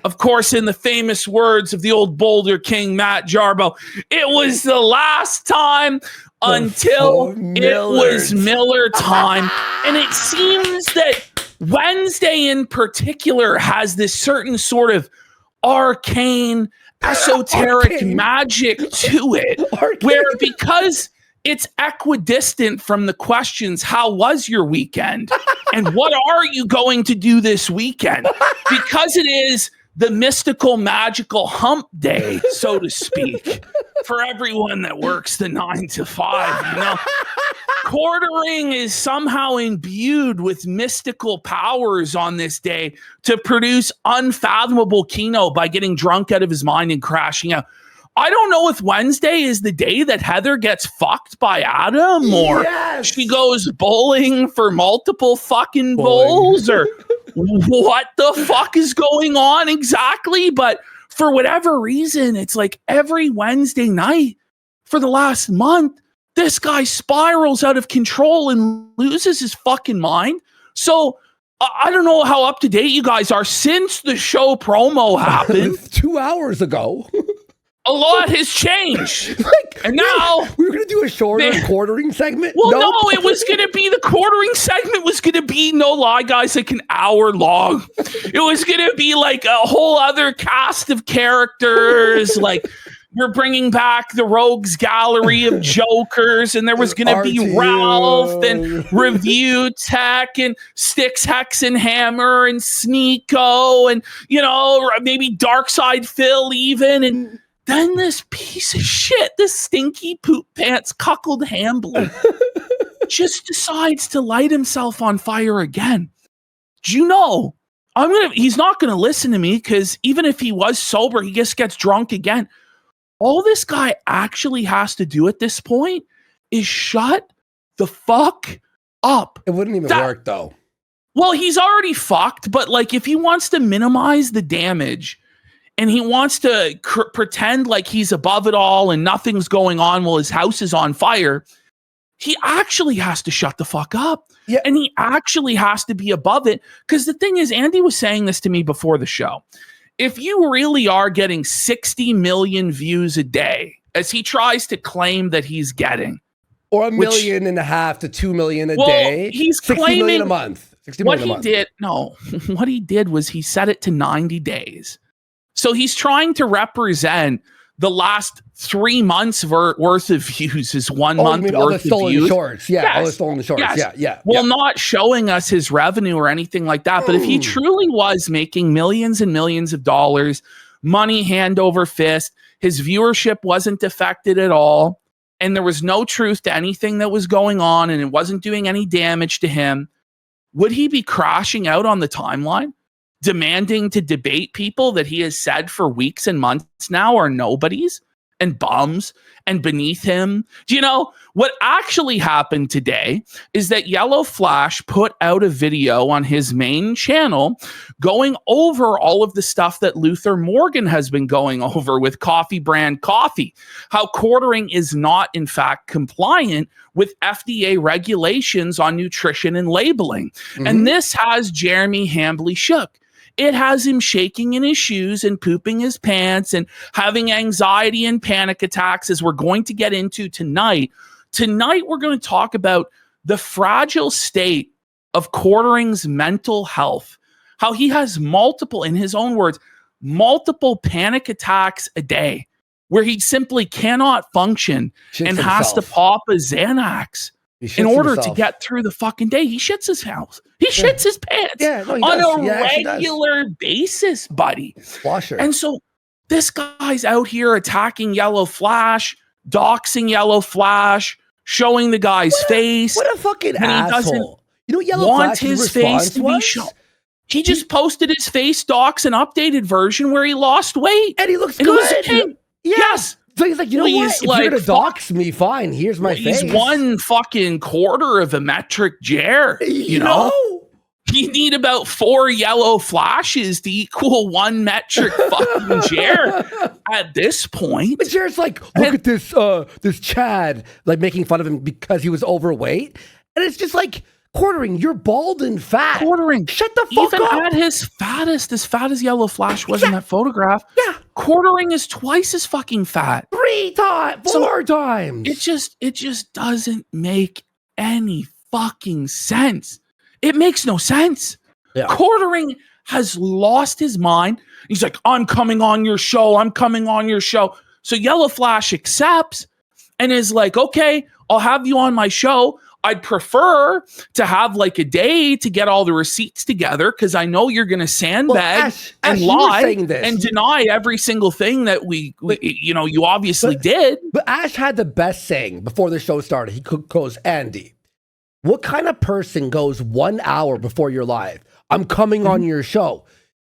Of course, in the famous words of the old Boulder King, Matt Jarbo, it was the last time until it was Miller time. And it seems that Wednesday in particular has this certain sort of arcane, esoteric magic to it, where because it's equidistant from the questions, how was your weekend? And what are you going to do this weekend? Because it is the mystical, magical hump day, so to speak, for everyone that works the 9 to 5, you know. Quartering is somehow imbued with mystical powers on this day to produce unfathomable Kino by getting drunk out of his mind and crashing out. I don't know if Wednesday is the day that Heather gets fucked by Adam, or she goes bowling for multiple fucking bowls, or what the fuck is going on exactly. But for whatever reason, it's like every Wednesday night for the last month, this guy spirals out of control and loses his fucking mind. So I don't know how up to date you guys are since the show promo happened 2 hours ago. A lot has changed. And now we were going to do a shorter quartering segment. Well, no, it was going to be the quartering segment was going to be, no lie, guys, like an hour long. It was going to be like a whole other cast of characters. Like we're bringing back the Rogues Gallery of Jokers, and there was going to be Ralph and Review Tech and Styx, Hex and Hammer and Sneeko and, you know, maybe Darkside Phil even. And then this piece of shit, this stinky poop pants cuckold Hambly just decides to light himself on fire again. Do you know, he's not going to listen to me, because even if he was sober, he just gets drunk again. All this guy actually has to do at this point is shut the fuck up. It wouldn't even work though. Well, he's already fucked, but like if he wants to minimize the damage, and he wants to pretend like he's above it all and nothing's going on while his house is on fire, he actually has to shut the fuck up. Yeah. And he actually has to be above it. Because the thing is, Andy was saying this to me before the show. If you really are getting 60 million views a day, as he tries to claim that he's getting, or 1.5 million to 2 million a day, he's 60 claiming million a month. 60 million what he did was he set it to 90 days. So he's trying to represent the last 3 months worth of views is 1 month worth of views. Shorts. Yeah, all the stolen shorts. Yes. Yeah. Well, not showing us his revenue or anything like that. But if he truly was making millions and millions of dollars, money hand over fist, his viewership wasn't affected at all, and there was no truth to anything that was going on, and it wasn't doing any damage to him, would he be crashing out on the timeline, demanding to debate people that he has said for weeks and months now are nobodies and bums and beneath him? Do you know what actually happened today is that Yellowflash put out a video on his main channel going over all of the stuff that Luther Morgan has been going over with Coffee Brand Coffee, how quartering is not in fact compliant with FDA regulations on nutrition and labeling. And this has Jeremy Hambly shook. It has him shaking in his shoes and pooping his pants and having anxiety and panic attacks, as we're going to get into tonight. Tonight, we're going to talk about the fragile state of Quartering's mental health, how he has multiple, in his own words, multiple panic attacks a day, where he simply cannot function and has to pop a Xanax in order to get through the fucking day. He shits his house. He shits his pants on a regular basis, buddy. Washer. And so this guy's out here attacking Yellowflash, doxing Yellowflash, showing the guy's face. What a fucking asshole. You know, Yellowflash wants his face to be shown. He just posted his face docs, an updated version where he lost weight. And he looks good. Yes. So he's like, you know what? If you're going to dox me, fine. Here's my face. He's 1/4 of a metric jar. You know? You need about 4 yellow flashes to equal 1 metric fucking jar at this point. But Jared's like, look at this Chad, like making fun of him because he was overweight. And it's just like, Quartering, you're bald and fat. Quartering, shut the fuck even up. at his fattest, as fat as Yellowflash was in that photograph, Quartering is twice as fucking fat. 3 times, 4 times. It just doesn't make any fucking sense. It makes no sense. Yeah. Quartering has lost his mind. He's like, I'm coming on your show. I'm coming on your show. So Yellowflash accepts and is like, okay, I'll have you on my show. I'd prefer to have like a day to get all the receipts together because I know you're going to sandbag and lie and deny every single thing that we you obviously did. But Ash had the best saying before the show started. He goes, Andy, what kind of person goes 1 hour before you're live? I'm coming on your show.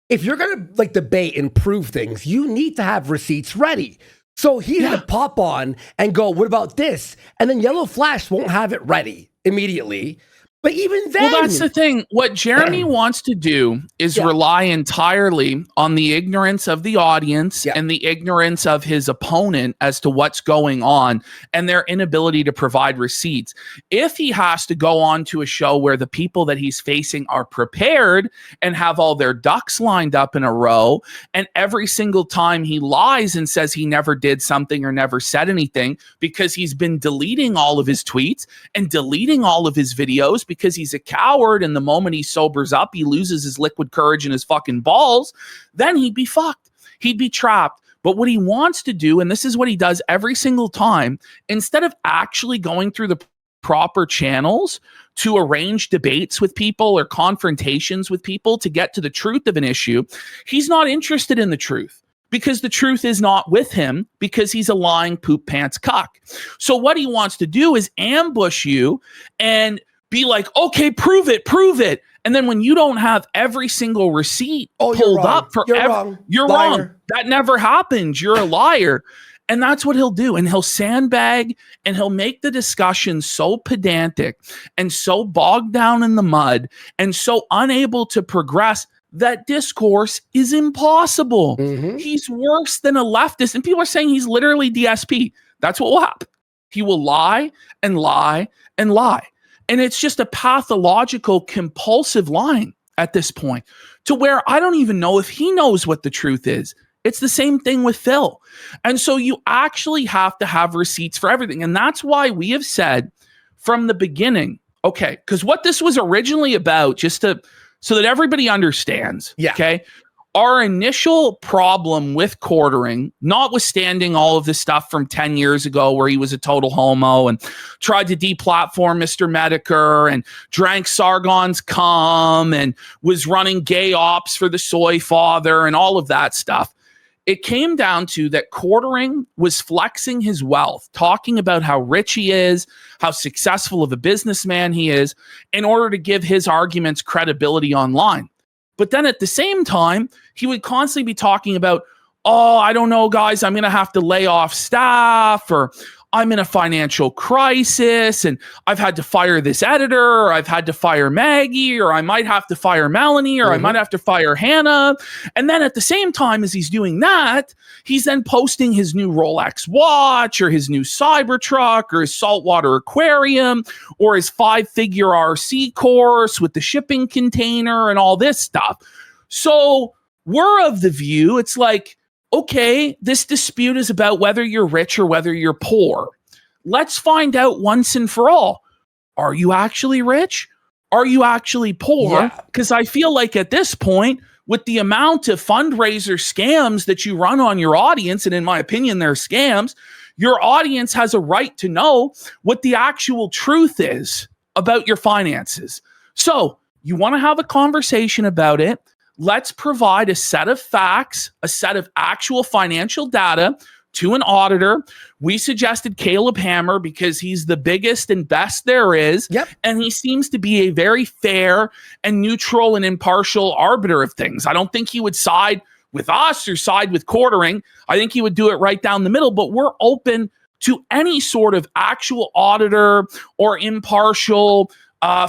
If you're going to like debate and prove things, you need to have receipts ready. So he's going to pop on and go, what about this? And then Yellowflash won't have it ready immediately. But even then... Well, that's the thing. What Jeremy wants to do is rely entirely on the ignorance of the audience and the ignorance of his opponent as to what's going on and their inability to provide receipts. If he has to go on to a show where the people that he's facing are prepared and have all their ducks lined up in a row, and every single time he lies and says he never did something or never said anything because he's been deleting all of his tweets and deleting all of his videos because he's a coward, and the moment he sobers up, he loses his liquid courage and his fucking balls, then he'd be fucked. He'd be trapped. But what he wants to do, and this is what he does every single time, instead of actually going through the proper channels to arrange debates with people or confrontations with people to get to the truth of an issue, he's not interested in the truth. Because the truth is not with him, because he's a lying poop pants cuck. So what he wants to do is ambush you and be like, okay, prove it. And then when you don't have every single receipt pulled up for you're wrong. That never happened. You're a liar. And that's what he'll do. And he'll sandbag and he'll make the discussion so pedantic and so bogged down in the mud and so unable to progress that discourse is impossible. He's worse than a leftist. And people are saying he's literally DSP. That's what will happen. He will lie and lie and lie. And it's just a pathological, compulsive lying at this point to where I don't even know if he knows what the truth is. It's the same thing with Phil. And so you actually have to have receipts for everything. And that's why we have said from the beginning, okay, because what this was originally about, so that everybody understands, okay? Our initial problem with Quartering, notwithstanding all of this stuff from 10 years ago where he was a total homo and tried to deplatform Mr. Medicare and drank Sargon's cum and was running gay ops for the soy father and all of that stuff, it came down to that Quartering was flexing his wealth, talking about how rich he is, how successful of a businessman he is, in order to give his arguments credibility online. But then at the same time, he would constantly be talking about, oh, I don't know, guys, I'm going to have to lay off staff, or I'm in a financial crisis and I've had to fire this editor, or I've had to fire Maggie, or I might have to fire Melanie, or I might have to fire Hannah. And then at the same time as he's doing that, he's then posting his new Rolex watch or his new Cybertruck or his saltwater aquarium or his 5-figure RC course with the shipping container and all this stuff. So we're of the view, it's like, okay, this dispute is about whether you're rich or whether you're poor. Let's find out once and for all. Are you actually rich? Are you actually poor? Because I feel like at this point, with the amount of fundraiser scams that you run on your audience, and in my opinion, they're scams, your audience has a right to know what the actual truth is about your finances. So you want to have a conversation about it. Let's provide a set of facts, a set of actual financial data to an auditor. We suggested Caleb Hammer because he's the biggest and best there is. And he seems to be a very fair and neutral and impartial arbiter of things. I don't think he would side with us or side with Quartering. I think he would do it right down the middle, but we're open to any sort of actual auditor or impartial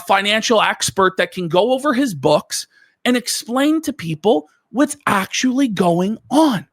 financial expert that can go over his books and explain to people what's actually going on.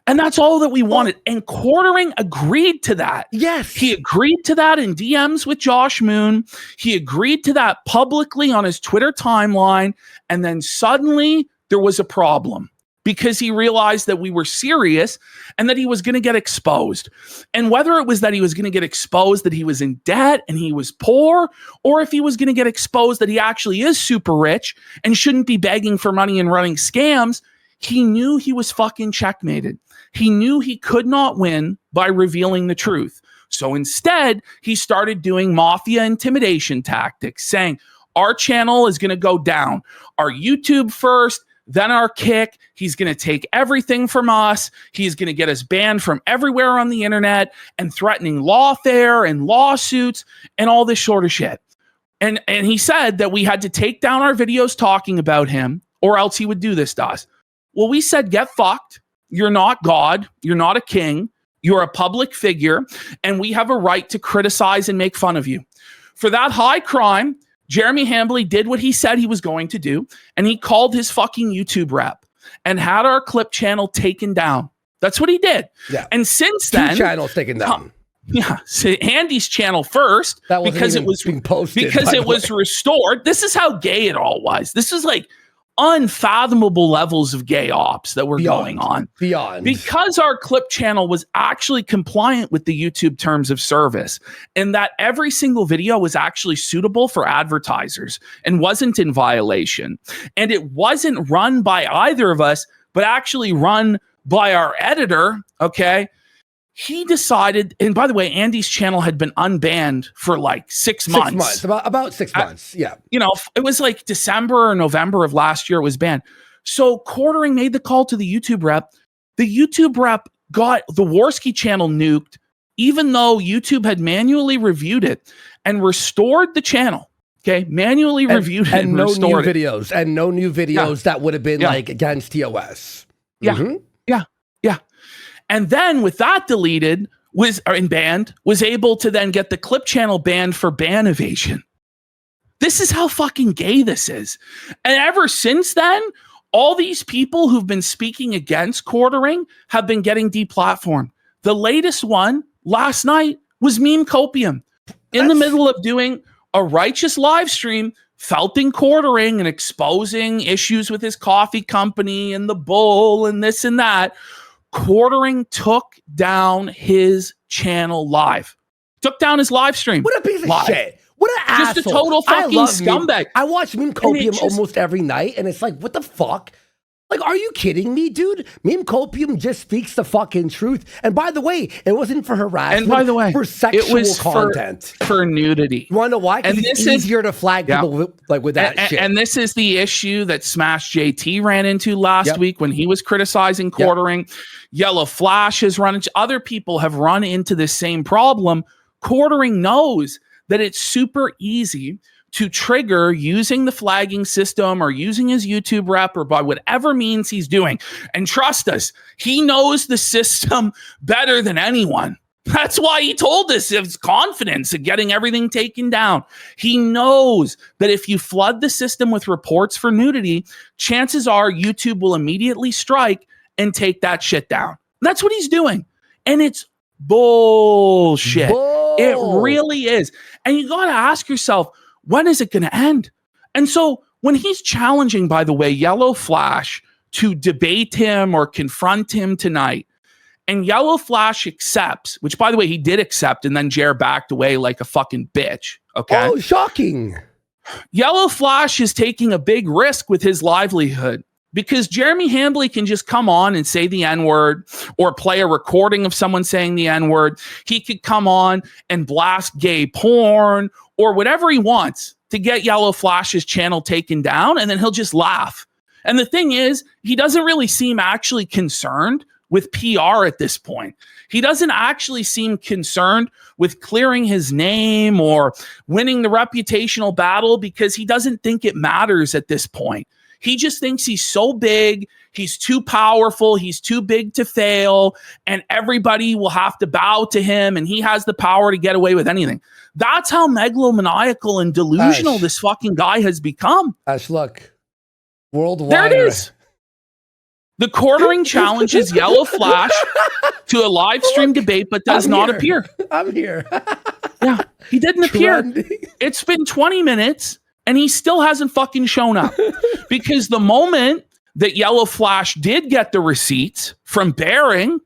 And that's all that we wanted. And Quartering agreed to that. Yes. He agreed to that in DMs with Josh Moon. He agreed to that publicly on his Twitter timeline. And then suddenly there was a problem because he realized that we were serious and that he was going to get exposed. And whether it was that he was going to get exposed that he was in debt and he was poor, or if he was going to get exposed that he actually is super rich and shouldn't be begging for money and running scams, he knew he was fucking checkmated. He knew he could not win by revealing the truth. So instead, he started doing mafia intimidation tactics, saying, our channel is going to go down. Our YouTube first, then our Kick. He's going to take everything from us. He's going to get us banned from everywhere on the internet and threatening lawfare and lawsuits and all this sort of shit. And he said that we had to take down our videos talking about him or else he would do this to us. Well, we said, get fucked. You're not God. You're not a king. You're a public figure. And we have a right to criticize and make fun of you. For that high crime, Jeremy Hambly did what he said he was going to do. And he called his fucking YouTube rep and had our clip channel taken down. That's what he did. Yeah. And since then, 2 channels taken down. Yeah, so Andy's channel first because it was being posted, because it was restored. This is how gay it all was. This is like unfathomable levels of gay ops that were going on. Because our clip channel was actually compliant with the YouTube terms of service, and that every single video was actually suitable for advertisers and wasn't in violation. And it wasn't run by either of us, but actually run by our editor, okay? He decided, and by the way, Andy's channel had been unbanned for like 6 months. 6 months, about 6 months, yeah. You know, it was like December or November of last year it was banned. So Quartering made the call to the YouTube rep. The YouTube rep got the Warski channel nuked, even though YouTube had manually reviewed it and restored the channel. Okay, manually reviewed it and no new restored videos, and no new videos that would have been like against TOS. Yeah, yeah. And then with that deleted banned, was able to then get the clip channel banned for ban evasion. This is how fucking gay this is. And ever since then, all these people who've been speaking against Quartering have been getting deplatformed. The latest one last night was Meme Copium in the middle of doing a righteous live stream, felting Quartering and exposing issues with his coffee company and the bull and this and that. Quartering took down his channel live. Took down his live stream. What a piece of shit. What an asshole. Just a total fucking scumbag. I watch Meme Copium almost every night, and it's like, what the fuck? Like, are you kidding me, dude? Meme Copium just speaks the fucking truth. And by the way, it wasn't for harassment. And by the way, for sexual it was content. For nudity. You want to know why? Because it's easier to flag people with that shit. And this is the issue that Smash JT ran into last week when he was criticizing Quartering. Yellowflash has run into, other people have run into this same problem. Quartering knows that it's super easy to trigger using the flagging system or using his YouTube rep or by whatever means he's doing. And trust us, he knows the system better than anyone. That's why he told us his confidence in getting everything taken down. He knows that if you flood the system with reports for nudity, chances are YouTube will immediately strike and take that shit down. That's what he's doing. And it's bullshit. It really is. And you got to ask yourself, when is it going to end? And so when he's challenging, by the way, Yellowflash to debate him or confront him tonight, and Yellowflash accepts, which by the way, he did accept, and then Jer backed away like a fucking bitch. Okay. Oh, shocking. Yellowflash is taking a big risk with his livelihood because Jeremy Hambly can just come on and say the N-word or play a recording of someone saying the N-word. He could come on and blast gay porn or whatever he wants to get Yellowflash's channel taken down, and then he'll just laugh. And the thing is, he doesn't really seem actually concerned with PR at this point. He doesn't actually seem concerned with clearing his name or winning the reputational battle because he doesn't think it matters at this point. He just thinks he's so big, he's too powerful, he's too big to fail, and everybody will have to bow to him, and he has the power to get away with anything. That's how megalomaniacal and delusional this fucking guy has become. Look, worldwide. There it is. The quartering challenges Yellowflash to a live stream debate, but does not appear. I'm here. Yeah, he didn't appear. It's been 20 minutes and he still hasn't fucking shown up. Because the moment that Yellowflash did get the receipts from Bering,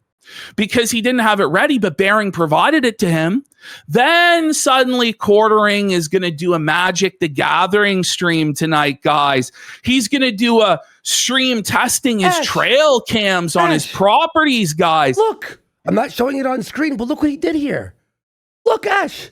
because he didn't have it ready, but Bering provided it to him, then suddenly Quartering is going to do a Magic the Gathering stream tonight, guys. He's going to do a stream testing his trail cams on his properties, guys. Look, I'm not showing it on screen, but look what he did here. Look, Ash.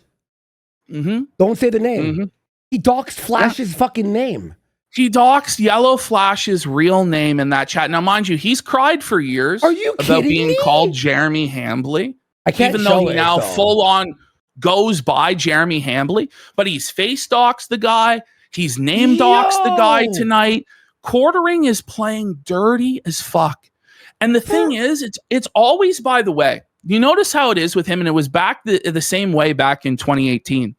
Don't say the name. He doxed Flash's fucking name. He doxed Yellowflash's real name in that chat. Now, mind you, he's cried for years about being called Jeremy Hambly. I can't even though he now full on goes by Jeremy Hambly, but he's face doxed the guy. He's name doxed the guy tonight. Quartering is playing dirty as fuck. And the thing is, it's always, by the way, you notice how it is with him, and it was back the same way back in 2018.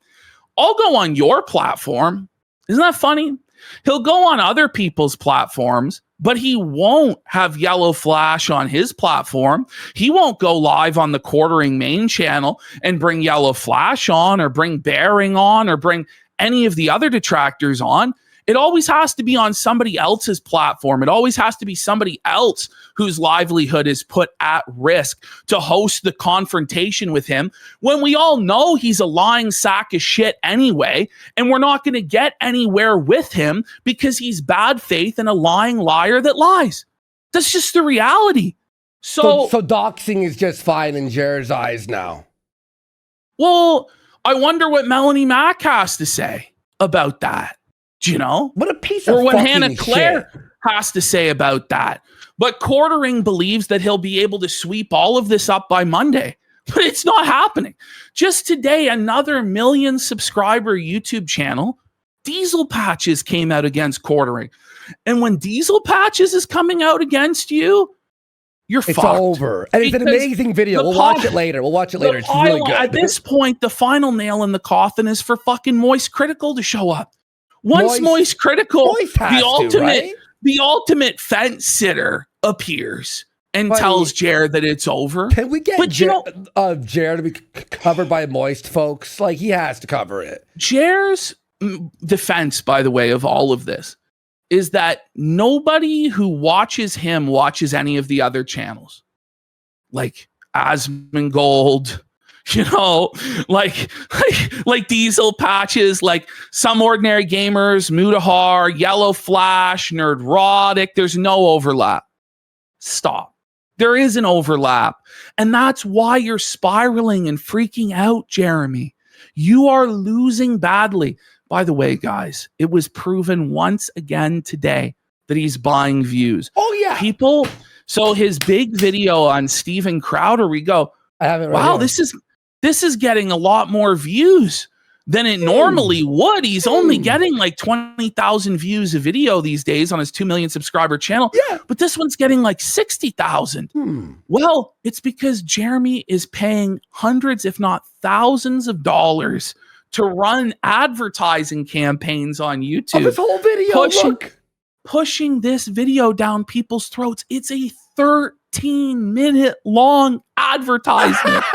I'll go on your platform. Isn't that funny? He'll go on other people's platforms, but he won't have Yellowflash on his platform. He won't go live on the Quartering main channel and bring Yellowflash on or bring Bering on or bring any of the other detractors on. It always has to be on somebody else's platform. It always has to be somebody else whose livelihood is put at risk to host the confrontation with him, when we all know he's a lying sack of shit anyway, and we're not going to get anywhere with him because he's bad faith and a lying liar that lies. That's just the reality. So doxing is just fine in Jared's eyes now. Well, I wonder what Melanie Mack has to say about that. Do you know? What a piece of or what fucking Hannah Claire shit has to say about that. But Quartering believes that he'll be able to sweep all of this up by Monday. But it's not happening. Just today, another 1 million subscriber YouTube channel, Diesel Patches, came out against Quartering. And when Diesel Patches is coming out against you, it's fucked. Over. And it's an amazing video. We'll watch it later. It's really good. At this point, the final nail in the coffin is for fucking Moist Critical to show up. Once Moist Critical, the ultimate fence sitter appears and tells Jared that it's over. Can we get Jared to be covered by Moist, folks? Like, he has to cover it. Jared's defense, by the way, of all of this is that nobody who watches him watches any of the other channels. Like Asmongold, you know, like Diesel Patches, like Some Ordinary Gamers, Mutahar, Yellowflash, Nerdrotic. There's no overlap. Stop. There is an overlap. And that's why you're spiraling and freaking out, Jeremy. You are losing badly. By the way, guys, it was proven once again today that he's buying views. Oh, yeah. People, so his big video on Steven Crowder, we go, I haven't read wow, this is getting a lot more views than it normally would. He's only getting like 20,000 views a video these days on his 2 million subscriber channel. Yeah. But this one's getting like 60,000. Well, it's because Jeremy is paying hundreds, if not thousands of dollars to run advertising campaigns on YouTube. Of this whole video, pushing this video down people's throats. It's a 13-minute long advertisement.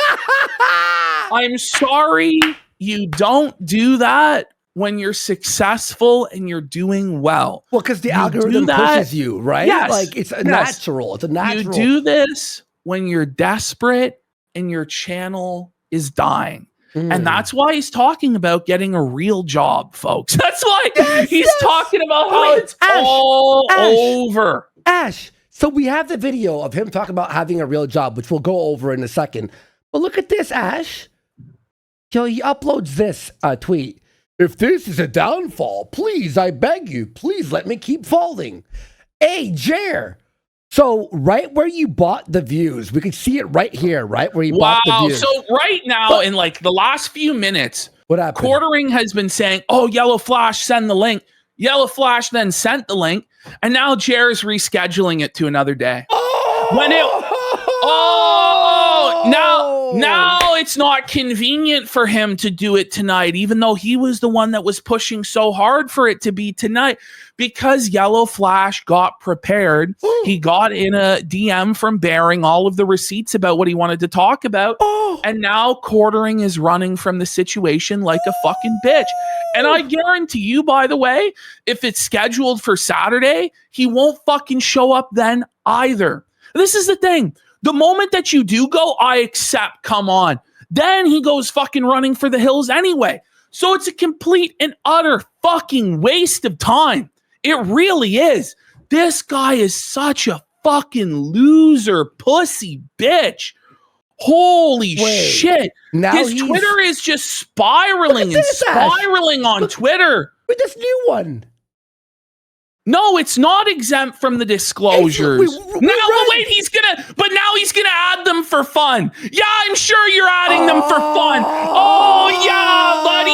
I'm sorry you don't do that when you're successful and you're doing well. Well, because the algorithm pushes you, right? Yes. Like, it's natural. It's a natural. You do this when you're desperate and your channel is dying. And that's why he's talking about getting a real job, folks. That's why he's talking about how it's all over. Ash, so we have the video of him talking about having a real job, which we'll go over in a second. But look at this, Ash. Yo, he uploads this tweet. If this is a downfall, please, I beg you, please let me keep falling. Hey, Jer. So right where you bought the views, we can see it right here, right where you bought the views. So right now, in like the last few minutes, what happened? Quartering has been saying, oh, Yellowflash, send the link. Yellowflash then sent the link. And now Jer is rescheduling it to another day. Now Now it's not convenient for him to do it tonight, even though he was the one that was pushing so hard for it to be tonight, because Yellowflash got prepared. He got in a DM from Bearing all of the receipts about what he wanted to talk about. And now Quartering is running from the situation like a fucking bitch. And I guarantee you, by the way, if it's scheduled for Saturday, he won't fucking show up then either. This is the thing. The moment that you do go, I accept, come on. Then he goes fucking running for the hills anyway. So it's a complete and utter fucking waste of time. It really is. This guy is such a fucking loser, pussy bitch. Holy shit. Now his Twitter is just spiraling and spiraling on Twitter. With this new one. No, it's not exempt from the disclosures. Wait, he's gonna add them for fun. Yeah, I'm sure you're adding them for fun. Oh yeah, buddy.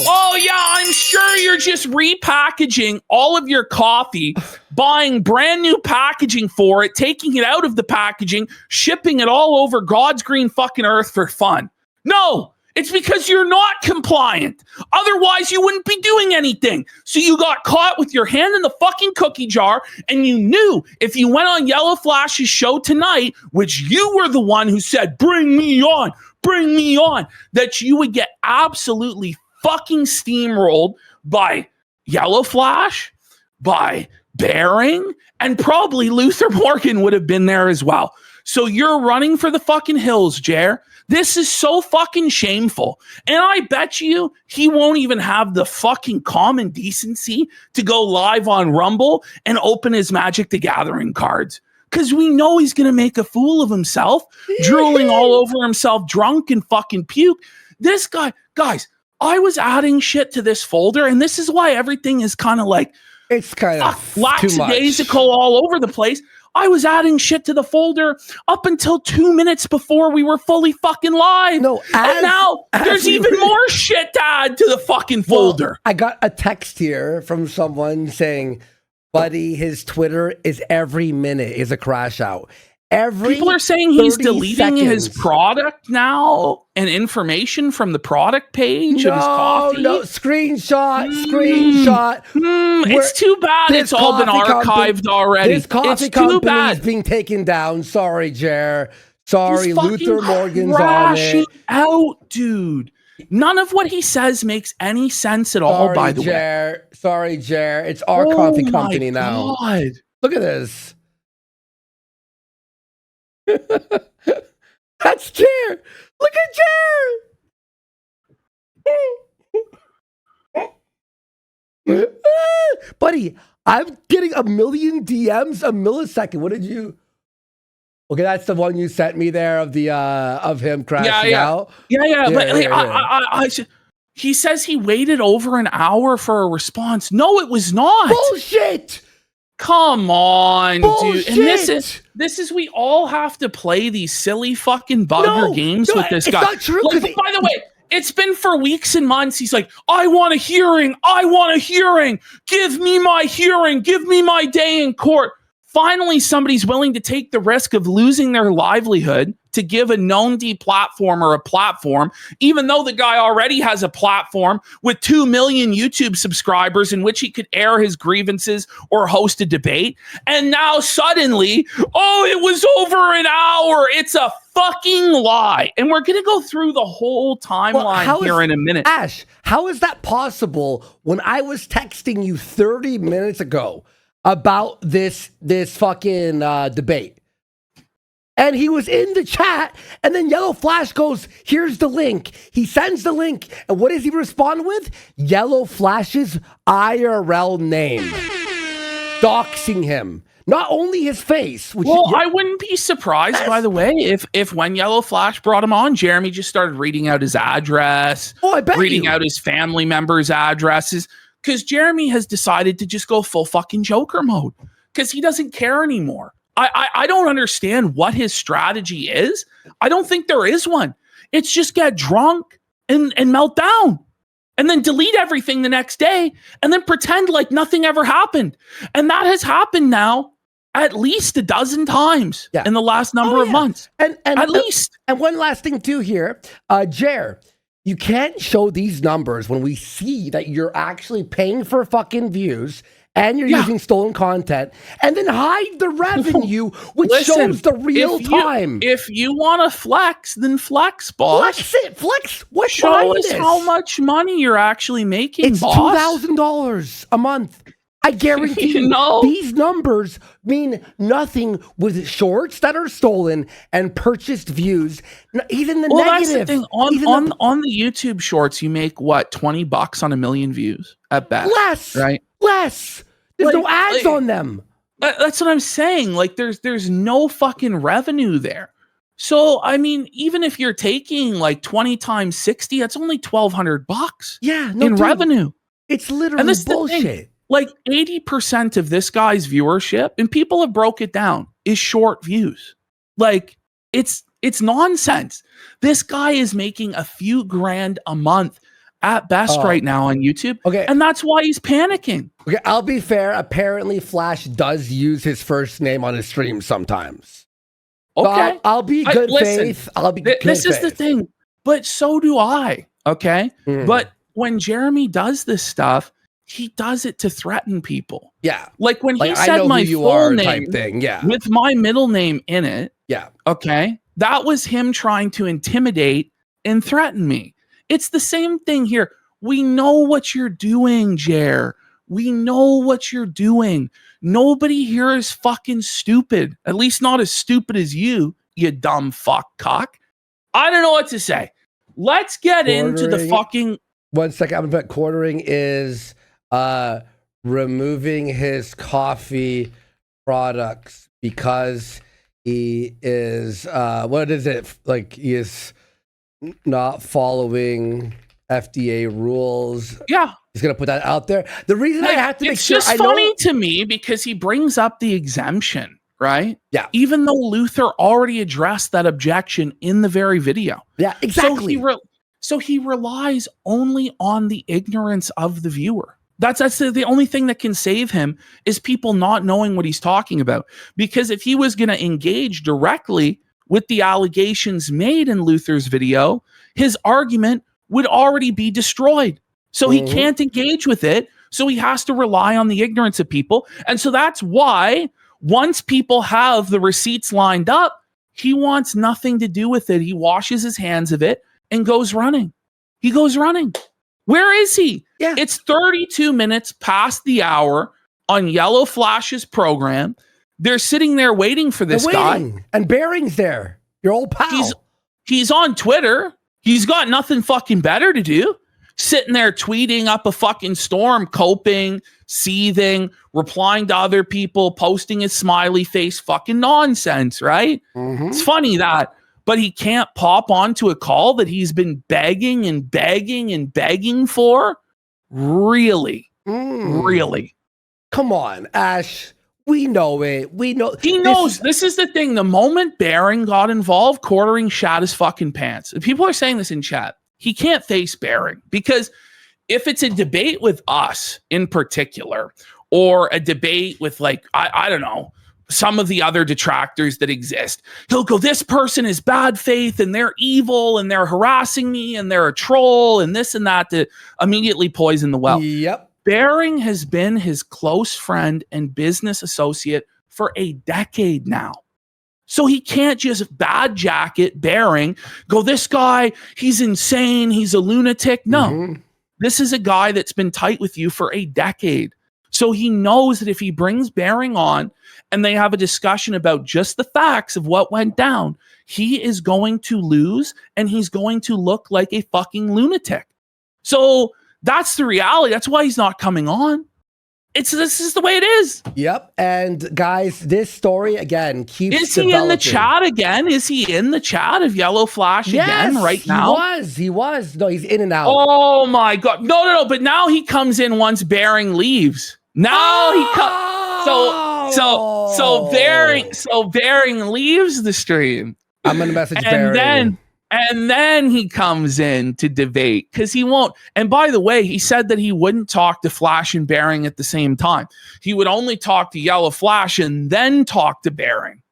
Oh yeah, I'm sure you're just repackaging all of your coffee, buying brand new packaging for it, taking it out of the packaging, shipping it all over God's green fucking earth for fun. No. It's because you're not compliant. Otherwise, you wouldn't be doing anything. So you got caught with your hand in the fucking cookie jar, and you knew if you went on Yellowflash's show tonight, which you were the one who said, bring me on, that you would get absolutely fucking steamrolled by Yellowflash, by Bearing, and probably Luther Morgan would have been there as well. So you're running for the fucking hills, Jer. This is so fucking shameful. And I bet you he won't even have the fucking common decency to go live on Rumble and open his Magic the Gathering cards. Because we know he's going to make a fool of himself, drooling all over himself, drunk and fucking puke. This guy, guys, I was adding shit to this folder, and this is why everything is kind of like, it's kind of lackadaisical all over the place. I was adding shit to the folder up until 2 minutes before we were fully fucking live. No, and now there's even more shit to add to the fucking folder. Well, I got a text here from someone saying, buddy, his Twitter is every minute is a crash out. People are saying he's deleting his product now and information from the product page of his coffee. No, screenshot. It's too bad it's all been archived already. This coffee company is being taken down. Sorry, Jer. Sorry, Luther Morgan's on it. Out, dude. None of what he says makes any sense at all, by the way. Sorry, Jer. It's our coffee company now. God. Look at this. That's Jer. Look at Jer. Buddy, I'm getting a million DMs a millisecond. What did you? Okay, that's the one you sent me there of the of him crashing out. He says he waited over an hour for a response. No, it was not. Bullshit. Come on, Bullshit. Dude. And this is we all have to play these silly fucking bugger games with this guy. Not true. Like, by the way, it's been for weeks and months. He's like, I want a hearing. Give me my hearing. Give me my day in court. Finally, somebody's willing to take the risk of losing their livelihood to give a known deplatformer a platform, even though the guy already has a platform with 2 million YouTube subscribers in which he could air his grievances or host a debate. And now suddenly, it was over an hour. It's a fucking lie. And we're going to go through the whole timeline here in a minute. Ash, how is that possible when I was texting you 30 minutes ago about this fucking debate? And he was in the chat, and then Yellowflash goes, here's the link. He sends the link, and what does he respond with? Yellowflash's IRL name. Doxing him. Not only his face. I wouldn't be surprised, by the way, if when Yellowflash brought him on, Jeremy just started reading out his address. I bet reading out his family members' addresses. Because Jeremy has decided to just go full fucking Joker mode. Because he doesn't care anymore. I don't understand what his strategy is. I don't think there is one. It's just get drunk and melt down. And then delete everything the next day. And then pretend like nothing ever happened. And that has happened now at least a dozen times in the last number of months. And at least. And one last thing too here, Jer, you can't show these numbers when we see that you're actually paying for fucking views and you're using stolen content, and then hide the revenue, which shows the real time. If you want to flex, then flex, boss. Flex it. Flex. What's Show us how much money you're actually making, it's boss. $2,000 a month. I guarantee you, these numbers mean nothing with shorts that are stolen and purchased views. He's in the negative. That's the thing. On the YouTube shorts, you make what, $20 on a million views at best? Less, right? Less. There's no ads on them. That's what I'm saying. Like, there's no fucking revenue there. So, I mean, even if you're taking like 20 times 60, that's only $1,200. Yeah, in revenue. It's literally bullshit. Like 80% of this guy's viewership, and people have broke it down, is short views. Like, it's nonsense. This guy is making a few grand a month at best right now on YouTube. Okay. And that's why he's panicking. Okay, I'll be fair. Apparently, Flash does use his first name on his stream sometimes. Okay. So I'll be good faith. I'll be good faith. This is the thing. But so do I. Okay. But when Jeremy does this stuff, he does it to threaten people. Yeah. Like when he said my full name type thing. Yeah. with my middle name in it. Yeah. Okay. That was him trying to intimidate and threaten me. It's the same thing here. We know what you're doing, Jer. We know what you're doing. Nobody here is fucking stupid. At least not as stupid as you dumb fuck cock. I don't know what to say. Let's get into the fucking... 1 second. I'm going to bet quartering is removing his coffee products because he is... what is it? Like, he is not following FDA rules. Yeah. He's going to put that out there. The reason I have to make sure... It's just funny to me because he brings up the exemption, right? Yeah. Even though Luther already addressed that objection in the very video. Yeah, exactly. So he relies only on the ignorance of the viewer. That's the only thing that can save him is people not knowing what he's talking about. Because if he was going to engage directly with the allegations made in Luther's video, his argument would already be destroyed. So he can't engage with it. So he has to rely on the ignorance of people. And so that's why once people have the receipts lined up, he wants nothing to do with it. He washes his hands of it and goes running. He goes running. Where is he? Yeah. It's 32 minutes past the hour on Yellowflash's program. They're sitting there waiting for this guy. And Baring's there. Your old pal. He's on Twitter. He's got nothing fucking better to do. Sitting there tweeting up a fucking storm, coping, seething, replying to other people, posting his smiley face, fucking nonsense, right? It's funny that. But he can't pop onto a call that he's been begging and begging and begging for? Really? Really? Come on, Ash. We know it. We know. He knows. This is the thing. The moment Baring got involved, quartering shat his fucking pants. People are saying this in chat. He can't face Baring because if it's a debate with us in particular, or a debate with like, I don't know, some of the other detractors that exist, he'll go, this person is bad faith and they're evil and they're harassing me and they're a troll and this and that to immediately poison the well. Yep. Baring has been his close friend and business associate for a decade now. So he can't just bad jacket Baring, go, this guy, he's insane, he's a lunatic. No, this is a guy that's been tight with you for a decade. So he knows that if he brings Baring on and they have a discussion about just the facts of what went down, he is going to lose and he's going to look like a fucking lunatic. So that's the reality. That's why he's not coming on. This is the way it is. Yep. And guys, this story again keeps Is he in the chat again? Is he in the chat of Yellowflash again right now? He was. No, he's in and out. Oh my God. No. But now he comes in once Baring leaves. Now he comes. So Baring leaves the stream. I'm gonna message Baring. And then he comes in to debate because he won't. And by the way, he said that he wouldn't talk to Flash and Bearing at the same time. He would only talk to Yellowflash and then talk to Bearing.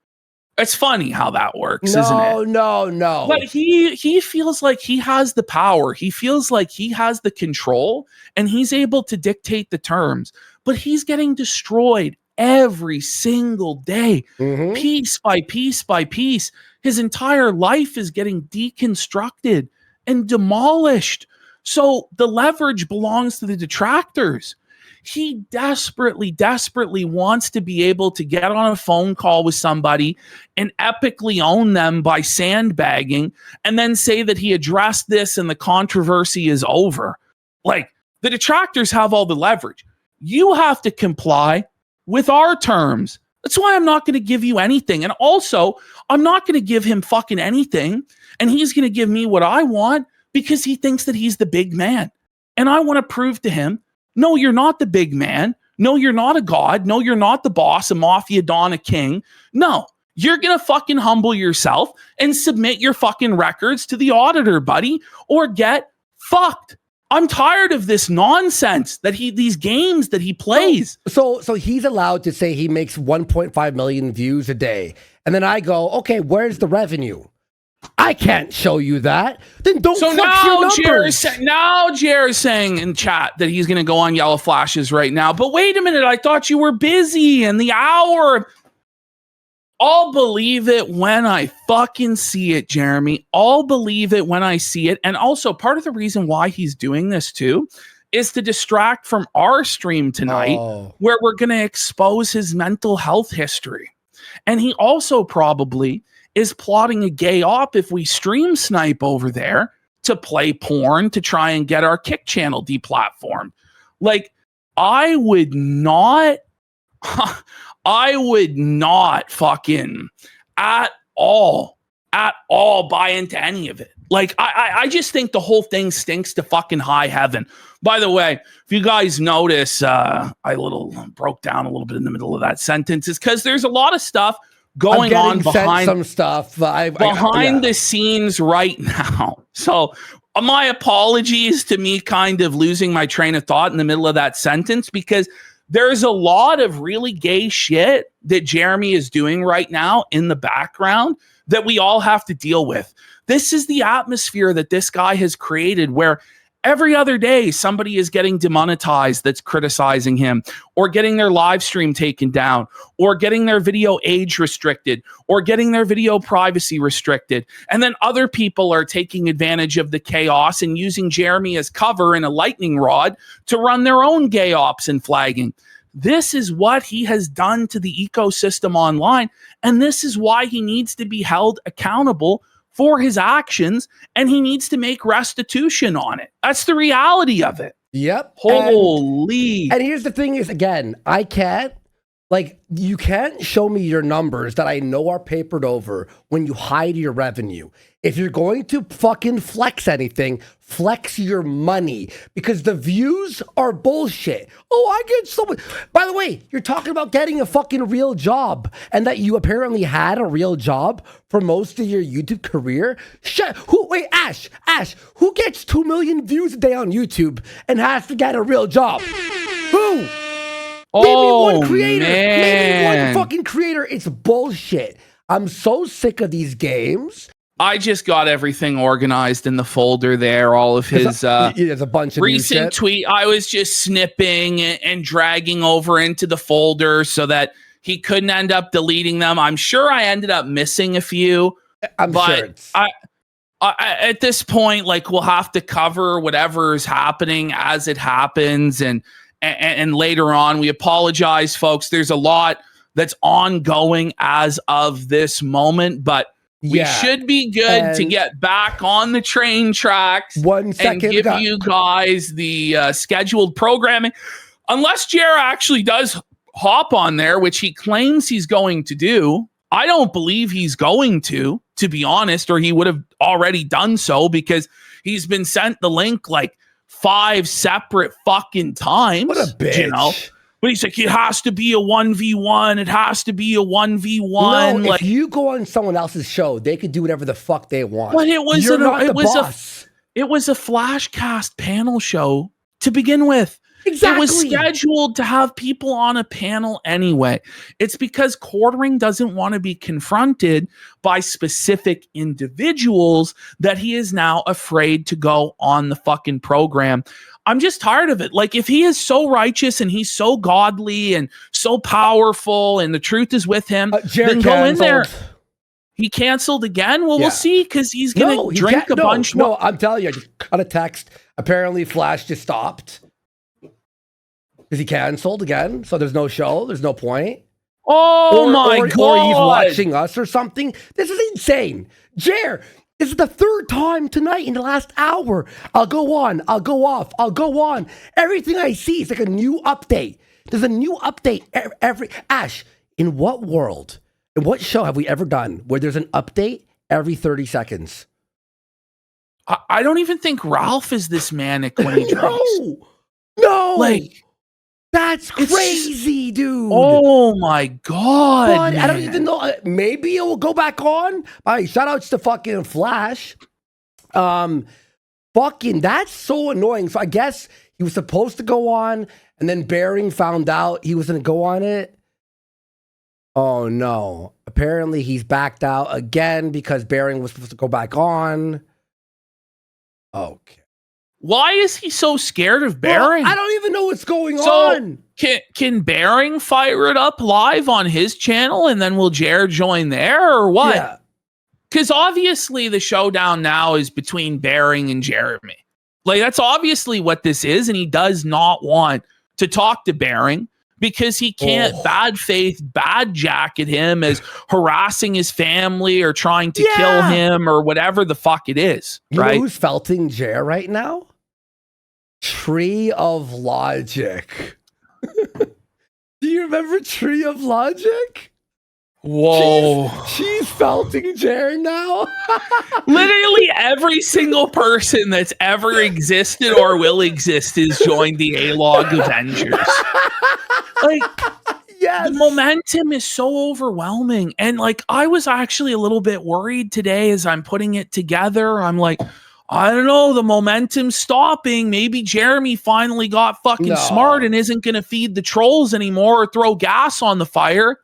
It's funny how that works, isn't it? No. But he feels like he has the power. He feels like he has the control and he's able to dictate the terms. But he's getting destroyed every single day, piece by piece by piece. His entire life is getting deconstructed and demolished. So the leverage belongs to the detractors. He desperately, desperately wants to be able to get on a phone call with somebody and epically own them by sandbagging and then say that he addressed this and the controversy is over. Like, the detractors have all the leverage. You have to comply with our terms. That's why I'm not going to give you anything. And also, I'm not going to give him fucking anything. And he's going to give me what I want because he thinks that he's the big man. And I want to prove to him, no, you're not the big man. No, you're not a god. No, you're not the boss, a mafia don, a king. No, you're going to fucking humble yourself and submit your fucking records to the auditor, buddy, or get fucked. I'm tired of this nonsense that these games that he plays. So he's allowed to say he makes 1.5 million views a day. And then I go, okay, where's the revenue? I can't show you that. Then don't flex your numbers. Now Jer's saying in chat that he's going to go on Yellowflashes right now. But wait a minute, I thought you were busy in the hour. I'll believe it when I fucking see it, Jeremy. I'll believe it when I see it. And also, part of the reason why he's doing this too is to distract from our stream tonight, where we're going to expose his mental health history. And he also probably is plotting a gay op if we stream snipe over there to play porn to try and get our Kick channel deplatformed. Like, I would not fucking at all buy into any of it. Like, I just think the whole thing stinks to fucking high heaven. By the way, if you guys notice, I broke down a little bit in the middle of that sentence, is because there's a lot of stuff going on behind some stuff behind the scenes right now. So my apologies to me kind of losing my train of thought in the middle of that sentence, because there's a lot of really gay shit that Jeremy is doing right now in the background that we all have to deal with. This is the atmosphere that this guy has created, where every other day somebody is getting demonetized that's criticizing him, or getting their live stream taken down, or getting their video age restricted, or getting their video privacy restricted. And then other people are taking advantage of the chaos and using Jeremy as cover and a lightning rod to run their own gay ops and flagging. This is what he has done to the ecosystem online. And this is why he needs to be held accountable for his actions, and he needs to make restitution on it. That's the reality of it. Yep. Holy. And here's the thing is, again, you can't show me your numbers that I know are papered over when you hide your revenue. If you're going to fucking flex anything, flex your money, because the views are bullshit. Oh, I get so much. By the way, you're talking about getting a fucking real job, and that you apparently had a real job for most of your YouTube career. Ash, who gets 2 million views a day on YouTube and has to get a real job? Who? Maybe one creator. Man. Maybe one fucking creator. It's bullshit. I'm so sick of these games. I just got everything organized in the folder there. All of his there's a bunch of recent tweet. I was just snipping and dragging over into the folder so that he couldn't end up deleting them. I'm sure I ended up missing a few. But I at this point, like, we'll have to cover whatever is happening as it happens, and later on. We apologize, folks. There's a lot that's ongoing as of this moment, but we should be good to get back on the train tracks. 1 second, and give you guys the scheduled programming, unless Jer actually does hop on there, which he claims he's going to do. I don't believe he's going to be honest, or he would have already done so, because he's been sent the link like 5 separate fucking times. What a bitch. You know? But he's like, it has to be a 1v1. It has to be a 1v1. No, if you go on someone else's show, they could do whatever the fuck they want. But it was it was a Flashcast panel show to begin with. Exactly. It was scheduled to have people on a panel anyway. It's because Quartering doesn't want to be confronted by specific individuals that he is now afraid to go on the fucking program. I'm just tired of it. Like, if he is so righteous and he's so godly and so powerful and the truth is with him, then go in there. He canceled again? Well, we'll see, because he's going to drink a bunch more. No, I'm telling you, I just got a text. Apparently, Flash just stopped. Because he canceled again, so there's no show, there's no point. Oh my God. Or he's watching us or something. This is insane. Jer, this is the third time tonight in the last hour. I'll go on, I'll go off, I'll go on. Everything I see is like a new update. There's a new update every... Ash, in what world, in what show have we ever done where there's an update every 30 seconds? I don't even think Ralph is this manic when he drinks. No! Like... That's crazy, dude. Oh my God. I don't even know. Maybe it will go back on. All right, shout outs to fucking Flash. Fucking, that's so annoying. So I guess he was supposed to go on, and then Bering found out he was going to go on it. Oh no. Apparently he's backed out again because Bering was supposed to go back on. Okay. Why is he so scared of Bering? Well, I don't even know what's going on. Can Bering fire it up live on his channel and then will Jared join there or what? Yeah. Because obviously the showdown now is between Bering and Jeremy. Like, that's obviously what this is, and he does not want to talk to Bering because he can't bad faith, bad jacket him as harassing his family or trying to kill him or whatever the fuck it is. You right? know who's felting Jer right now? Tree of Logic. Do you remember Tree of Logic? Whoa. She's felting Jer now. Literally every single person that's ever existed or will exist has joined the A-Log Avengers. Like, the momentum is so overwhelming. And like, I was actually a little bit worried today as I'm putting it together. I'm like, I don't know, the momentum's stopping. Maybe Jeremy finally got fucking smart and isn't going to feed the trolls anymore or throw gas on the fire.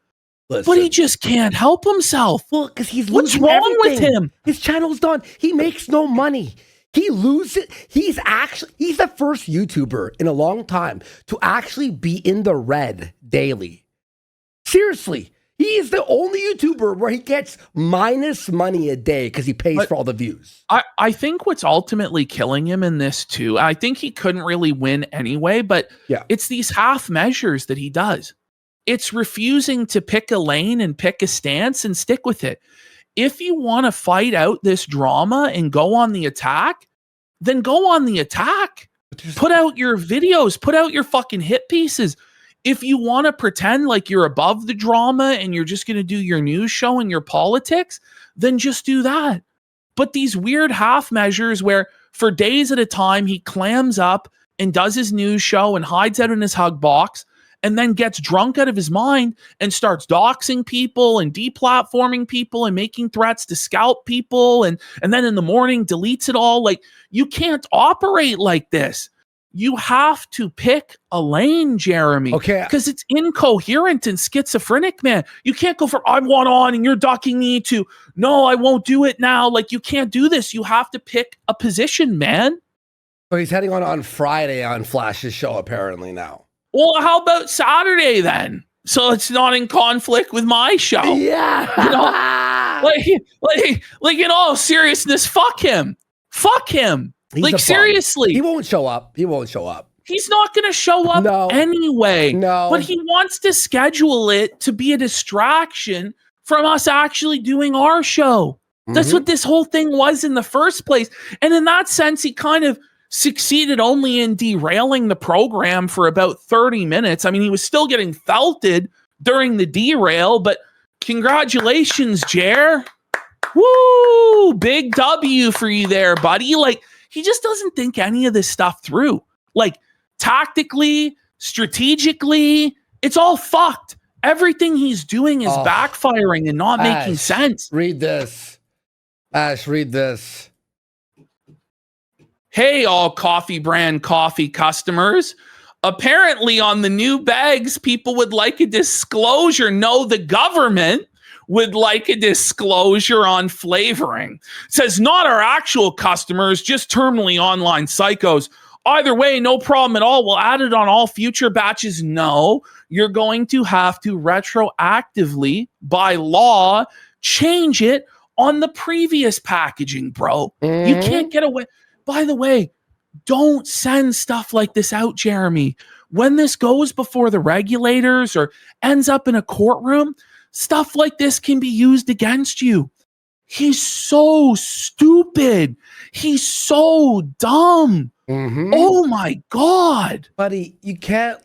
Listen. But he just can't help himself. Well, because he's losing everything. What's wrong with him? His channel's done. He makes no money. He loses. He's the first YouTuber in a long time to actually be in the red daily. Seriously. He is the only YouTuber where he gets minus money a day because he pays for all the views. I think what's ultimately killing him in this too, I think he couldn't really win anyway, but it's these half measures that he does. It's refusing to pick a lane and pick a stance and stick with it. If you want to fight out this drama and go on the attack, then go on the attack. Put out your videos, put out your fucking hit pieces. If you want to pretend like you're above the drama and you're just going to do your news show and your politics, then just do that. But these weird half measures where for days at a time he clams up and does his news show and hides out in his hug box and then gets drunk out of his mind and starts doxing people and deplatforming people and making threats to scalp people and then in the morning deletes it all. Like, you can't operate like this. You have to pick a lane, Jeremy. Okay. Because it's incoherent and schizophrenic, man. You can't go from, I want on and you're ducking me to, no, I won't do it now. Like, you can't do this. You have to pick a position, man. So he's heading on Friday on Flash's show, apparently, now. Well, how about Saturday then? So it's not in conflict with my show. Yeah. You know? like in all seriousness, fuck him. Fuck him. Like, seriously. He won't show up. He won't show up. He's not going to show up anyway. No. But he wants to schedule it to be a distraction from us actually doing our show. That's what this whole thing was in the first place. And in that sense, he kind of succeeded only in derailing the program for about 30 minutes. I mean, he was still getting felted during the derail, but congratulations, Jer. Woo! Big W for you there, buddy. Like, he just doesn't think any of this stuff through. Like, tactically, strategically, it's all fucked. Everything he's doing is backfiring and not making sense. Read this. Ash, read this. Hey, all coffee brand coffee customers. Apparently on the new bags, people would like a disclosure. No, the government would like a disclosure on flavoring. It says not our actual customers, just terminally online psychos. Either way, no problem at all. We'll add it on all future batches. No, you're going to have to retroactively, by law, change it on the previous packaging, bro. You can't get away. By the way, don't send stuff like this out, Jeremy. When this goes before the regulators or ends up in a courtroom, stuff like this can be used against you. He's so stupid. He's so dumb. Oh my God. Buddy, you can't,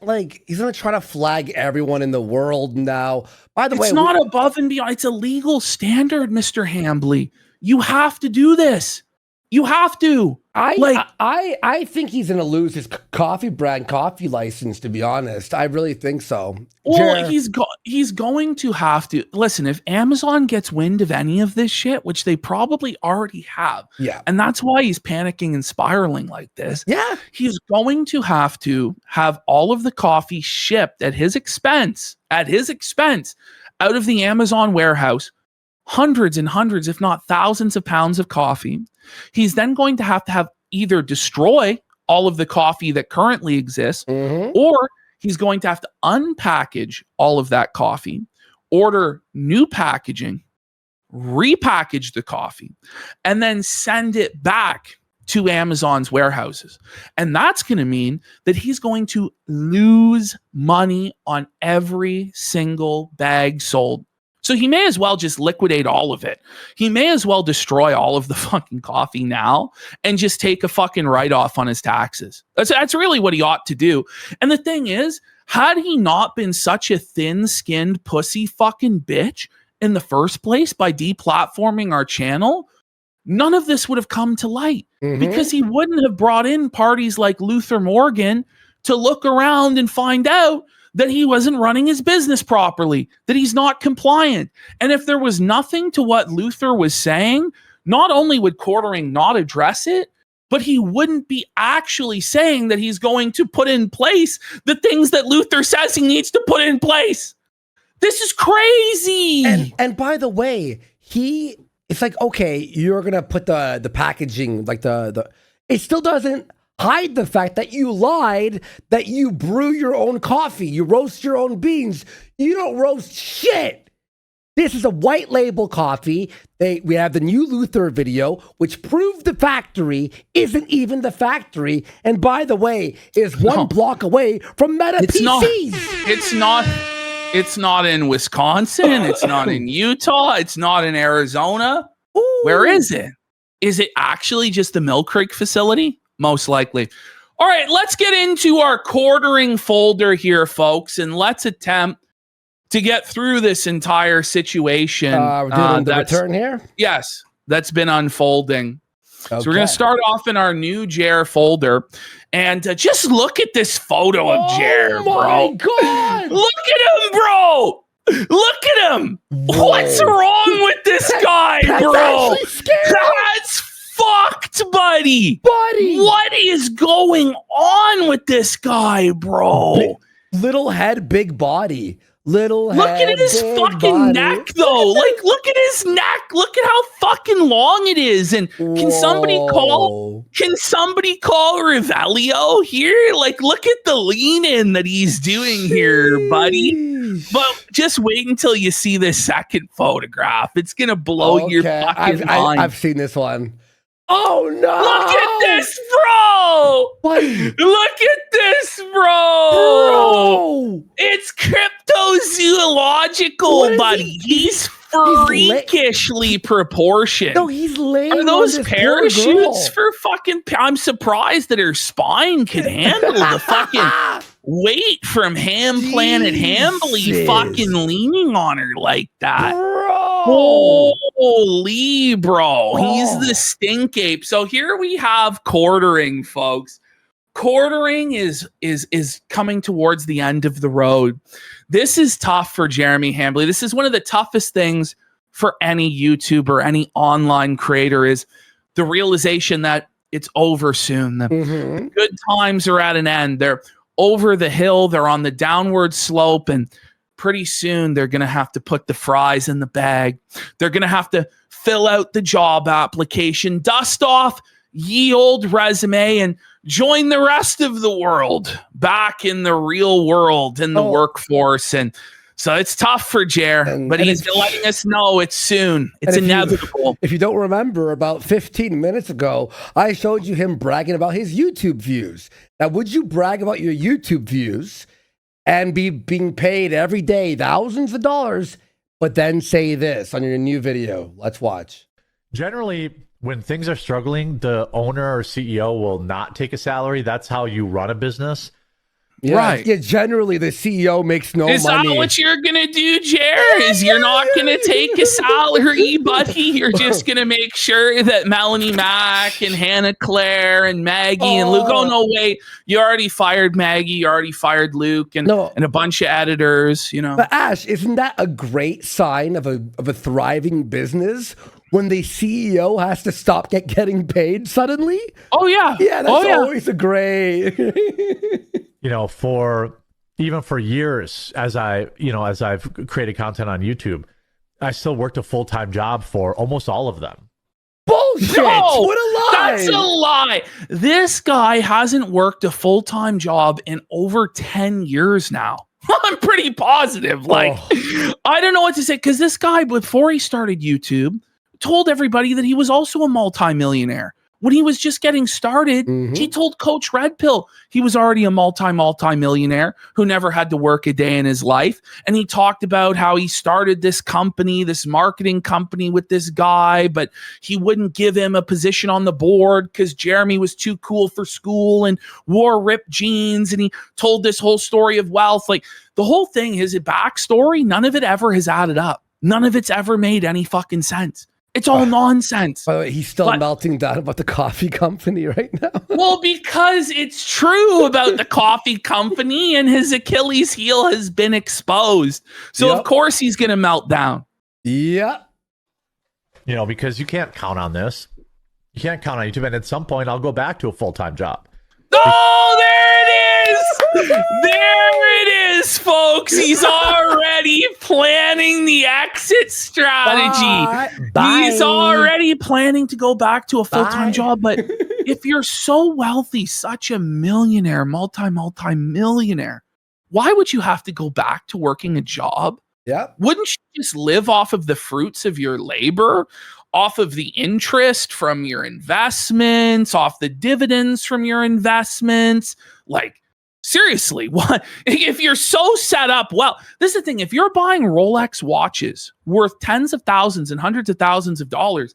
he's going to try to flag everyone in the world now. By the way, it's not above and beyond. It's a legal standard, Mr. Hambly. You have to do this. You have to. I think he's going to lose his coffee brand coffee license, to be honest. I really think so. Well, he's going to have to. Listen, if Amazon gets wind of any of this shit, which they probably already have, and that's why he's panicking and spiraling like this, he's going to have all of the coffee shipped at his expense, out of the Amazon warehouse, hundreds and hundreds, if not thousands of pounds of coffee. He's then going to have either destroy all of the coffee that currently exists, or he's going to have to unpackage all of that coffee, order new packaging, repackage the coffee, and then send it back to Amazon's warehouses. And that's going to mean that he's going to lose money on every single bag sold. So he may as well just liquidate all of it. He may as well destroy all of the fucking coffee now and just take a fucking write-off on his taxes. That's really what he ought to do. And the thing is, had he not been such a thin-skinned pussy fucking bitch in the first place by deplatforming our channel, none of this would have come to light, because he wouldn't have brought in parties like Luther Morgan to look around and find out that he wasn't running his business properly, that he's not compliant. And if there was nothing to what Luther was saying, not only would Quartering not address it, but he wouldn't be actually saying that he's going to put in place the things that Luther says he needs to put in place. This is crazy. And by the way, it's like, okay, you're going to put the packaging, it still doesn't hide the fact that you lied, that you brew your own coffee, you roast your own beans. You don't roast shit. This is a white label coffee. We have the new Luther video, which proved the factory isn't even the factory. And by the way, is one block away from Meta PCs. It's not in Wisconsin. It's not in Utah. It's not in Arizona. Ooh. Where is it? Is it actually just the Mill Creek facility? Most likely. All right, let's get into our Quartering folder here, folks, and let's attempt to get through this entire situation. We're doing the return here? Yes, that's been unfolding. Okay. So we're going to start off in our new Jer folder, and just look at this photo of Jer, bro. Oh my God! Look at him, bro! Look at him! Whoa. What's wrong with this guy, bro? That's fucked, buddy. What is going on with this guy, bro? Little head, big body. Look at his fucking neck, though. Look at his neck. Look at how fucking long it is. And can somebody call Revelio here? Look at the lean in that he's doing here, buddy. But just wait until you see this second photograph. It's gonna blow your fucking mind. I've seen this one. Oh no! Look at this, bro! What? Look at this, bro! It's cryptozoological, buddy. He's freakishly proportioned. No, he's laying. Are those parachutes for fucking? I'm surprised that her spine could handle the fucking weight from Ham Planet Hambly fucking leaning on her like that. Holy, bro. He's the stink ape. So here we have Quartering, folks. quartering is coming towards the end of the road. This is tough for Jeremy Hambly. This is one of the toughest things for any YouTuber, any online creator, is the realization that it's over soon. The good times are at an end. They're over the hill. They're on the downward slope, and pretty soon they're going to have to put the fries in the bag. They're going to have to fill out the job application, dust off ye old resume, and join the rest of the world back in the real world, in the workforce. And so it's tough for Jer, but he's letting us know it's soon. It's inevitable. If you don't remember, about 15 minutes ago, I showed you him bragging about his YouTube views. Now, would you brag about your YouTube views and be being paid every day thousands of dollars, but then say this on your new video? Let's watch. Generally, when things are struggling, the owner or CEO will not take a salary. That's how you run a business. Yeah, right. Yeah, generally the CEO makes no money. Is that what you're going to do, Jer? Is you're not going to take a salary, buddy? You're just going to make sure that Melanie Mack and Hannah Claire and Maggie and Luke, oh, no, wait, you already fired Maggie, you already fired Luke and a bunch of editors, you know. But Ash, isn't that a great sign of a thriving business when the CEO has to stop getting paid suddenly? Oh, yeah. Yeah, that's always a great... You know, for years, as I've created content on YouTube, I still worked a full-time job for almost all of them. Bullshit! No, what a lie! That's a lie. This guy hasn't worked a full-time job in over 10 years now. I'm pretty positive. Like, I don't know what to say, because this guy, before he started YouTube, told everybody that he was also a multimillionaire. When he was just getting started, he told Coach Red Pill he was already a multi-millionaire who never had to work a day in his life. And he talked about how he started this company, this marketing company with this guy, but he wouldn't give him a position on the board because Jeremy was too cool for school and wore ripped jeans. And he told this whole story of wealth. Like, the whole thing, his backstory, none of it ever has added up. None of it's ever made any fucking sense. It's all nonsense. By the way, he's still melting down about the coffee company right now. Well, because it's true about the coffee company, and his Achilles heel has been exposed. So, of course, he's going to melt down. Yeah. You know, because you can't count on this. You can't count on YouTube. And at some point, I'll go back to a full-time job. Oh, there it is! There it is, folks. He's already planning the exit strategy. Bye. He's already planning to go back to a full-time job. But if you're so wealthy, such a millionaire, multi-millionaire, why would you have to go back to working a job? Yeah. Wouldn't you just live off of the fruits of your labor? Off of the interest from your investments, off the dividends from your investments? Like, seriously, what if you're so set up? Well, this is the thing. If you're buying Rolex watches worth tens of thousands and hundreds of thousands of dollars,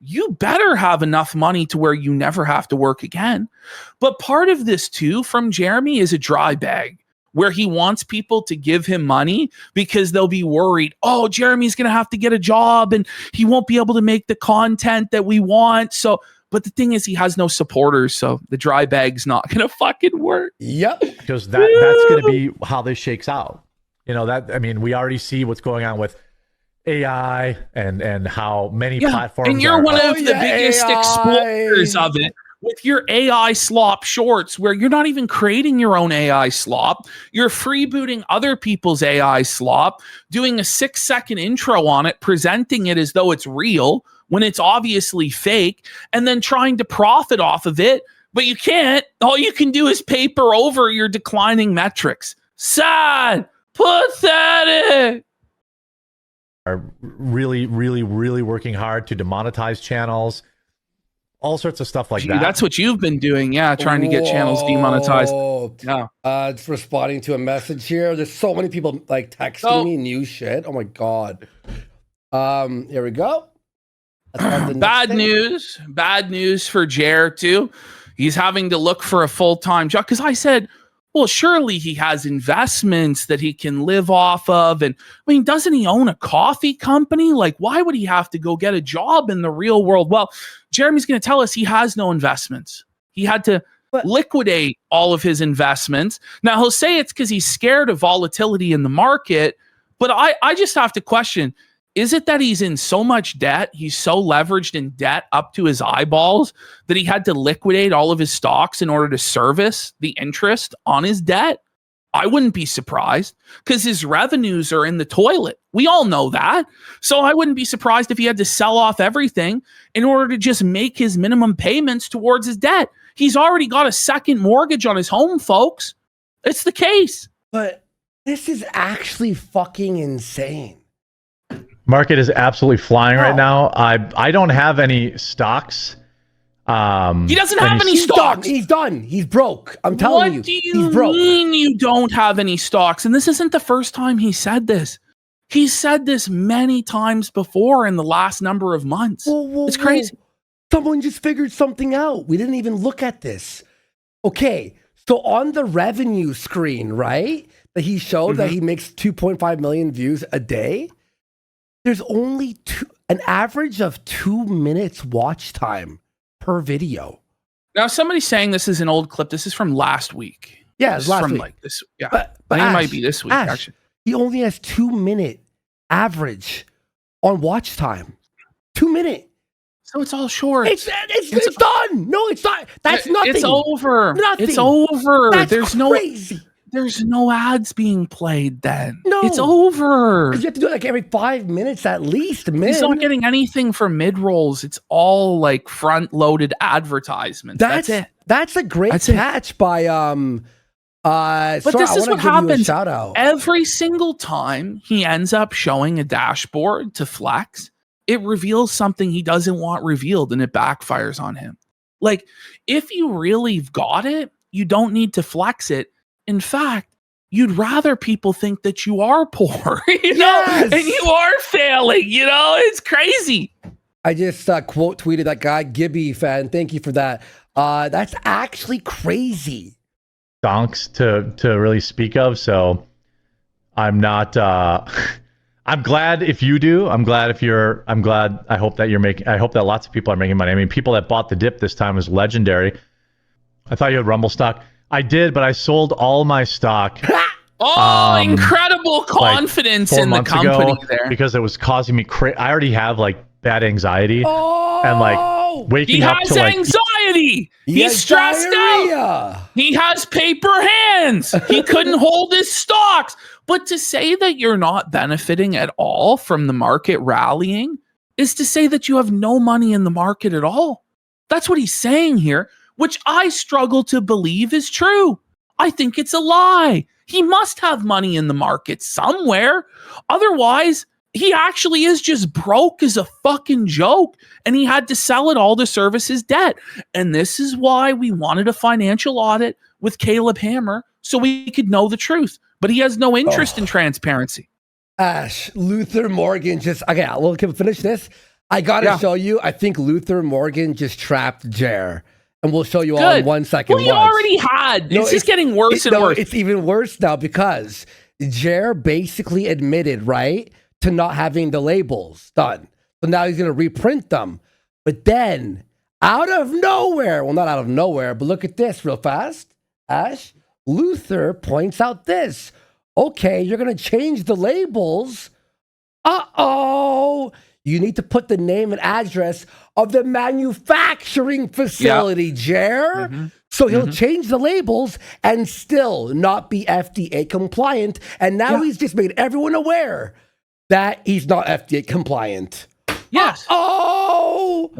you better have enough money to where you never have to work again. But part of this too from Jeremy is a dry bag, where he wants people to give him money because they'll be worried, oh, Jeremy's going to have to get a job and he won't be able to make the content that we want. So, but the thing is, he has no supporters, so the dry bag's not going to fucking work. Yep. Because that's going to be how this shakes out. You know, that, I mean, we already see what's going on with AI and how many platforms. And you're one of the biggest explorers of it. With your AI slop shorts, where you're not even creating your own AI slop, you're freebooting other people's AI slop, doing a 6-second intro on it, presenting it as though it's real when it's obviously fake, and then trying to profit off of it, but you can't. All you can do is paper over your declining metrics. Sad, pathetic. Are really, really, really working hard to demonetize channels. All sorts of stuff like that. That's what you've been doing, trying to get channels demonetized. Yeah. Just responding to a message here. There's so many people like texting me new shit. Oh my god. Here we go. Bad news for Jer too. He's having to look for a full-time job because I said, well, surely he has investments that he can live off of. And I mean, doesn't he own a coffee company? Like, why would he have to go get a job in the real world? Well, Jeremy's going to tell us he has no investments. He had to liquidate all of his investments. Now, he'll say it's because he's scared of volatility in the market, but I just have to question, is it that he's in so much debt, he's so leveraged in debt up to his eyeballs that he had to liquidate all of his stocks in order to service the interest on his debt? I wouldn't be surprised because his revenues are in the toilet. We all know that. So I wouldn't be surprised if he had to sell off everything in order to just make his minimum payments towards his debt. He's already got a second mortgage on his home, folks. It's the case. But this is actually fucking insane. Market is absolutely flying right now. I don't have any stocks. He doesn't have any stocks. He's done. He's broke. I'm telling you. What do you mean you don't have any stocks? And this isn't the first time he said this. He's said this many times before in the last number of months. It's crazy. Someone just figured something out. We didn't even look at this. Okay, so on the revenue screen, right, that he showed that he makes 2.5 million views a day, there's only an average of 2 minutes watch time per video. Now, somebody's saying this is an old clip. This is from last week. Yeah, it's last week. Like this. Yeah, but I think Ash, it might be this week, actually. He only has 2 minute average on watch time. 2 minute. So it's all short. It's done. No, it's not. That's nothing. It's over. Nothing. It's over. That's crazy. There's no ads being played then. No. It's over. Because you have to do it like every 5 minutes at least, man. He's not getting anything for mid-rolls. It's all like front-loaded advertisements. That's it. That's a great catch by but this is what happens every single time he ends up showing a dashboard to flex. It reveals something he doesn't want revealed, and it backfires on him. Like, if you really got it, you don't need to flex it. In fact, you'd rather people think that you are poor, you know, and you are failing, you know, it's crazy. I just quote tweeted that guy, Gibby fan. Thank you for that. That's actually crazy. Donks to really speak of. So I'm not, I'm glad if you do. I hope that lots of people are making money. I mean, people that bought the dip this time was legendary. I thought you had Rumble stock. I did, but I sold all my stock. Incredible confidence in the company there. Because it was causing me I already have like bad anxiety and like waking up to like... He has anxiety. He's stressed out. He has paper hands. He couldn't hold his stocks. But to say that you're not benefiting at all from the market rallying is to say that you have no money in the market at all. That's what he's saying here, which I struggle to believe is true. I think it's a lie. He must have money in the market somewhere. Otherwise, he actually is just broke as a fucking joke, and he had to sell it all to service his debt. And this is why we wanted a financial audit with Caleb Hammer, so we could know the truth. But he has no interest in transparency. Ash, Luther Morgan okay, we'll finish this. I gotta show you, I think Luther Morgan just trapped Jer. And we'll show you all in 1 second. Well, he already had. It's just getting worse and worse. It's even worse now because Jer basically admitted, right, to not having the labels done. So now he's going to reprint them. But then, out of nowhere, well, not out of nowhere, but look at this real fast, Ash. Luther points out this. Okay, you're going to change the labels. Uh-oh. You need to put the name and address of the manufacturing facility, Jer. So he'll change the labels and still not be FDA compliant. And now he's just made everyone aware that he's not FDA compliant. Yes. Oh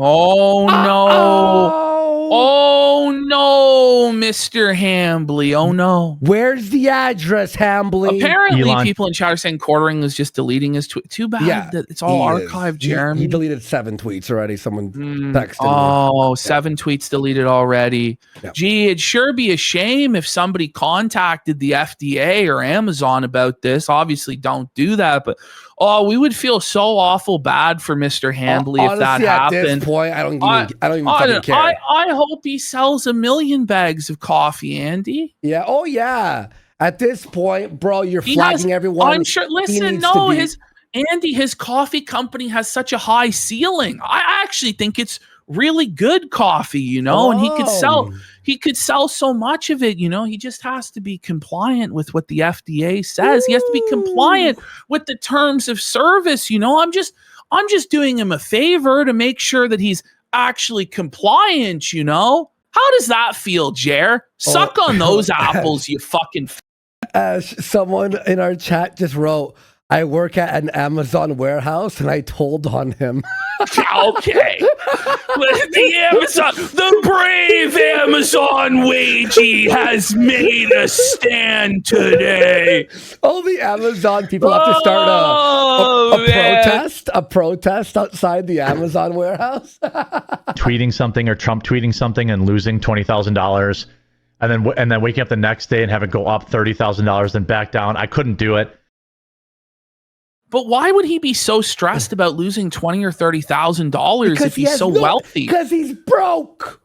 no. Oh no, Mr. Hambly. Oh no. Where's the address, Hambly? Apparently, people in chat are saying Quartering is just deleting his tweet. Too bad that it's all archived, Jeremy. He deleted 7 tweets already. Someone texted me. Oh, 7 tweets deleted already. Yeah. Gee, it'd sure be a shame if somebody contacted the FDA or Amazon about this. Obviously, don't do that, but we would feel so awful bad for Mr. Hambly if that happened. At this point, I don't even fucking care. I hope he sells 1 million bags of coffee, Andy. Yeah. Oh, yeah. At this point, bro, you're flagging everyone. I'm sure. Listen, no, his coffee company has such a high ceiling. I actually think it's really good coffee, you know, and he could sell he could sell so much of it. He just has to be compliant with what the FDA says. He has to be compliant with the terms of service. I'm just doing him a favor to make sure that he's actually compliant. How does that feel, Jer? Suck on those apples, you fucking. Someone in our chat just wrote, I work at an Amazon warehouse, and I told on him. Okay. The brave Amazon wagey has made a stand today. All the Amazon people have to start a protest outside the Amazon warehouse. Tweeting something or Trump tweeting something and losing $20,000, and then waking up the next day and have it go up $30,000 and back down. I couldn't do it. But why would he be so stressed about losing $20,000 or $30,000 if he's so wealthy? Because he's broke.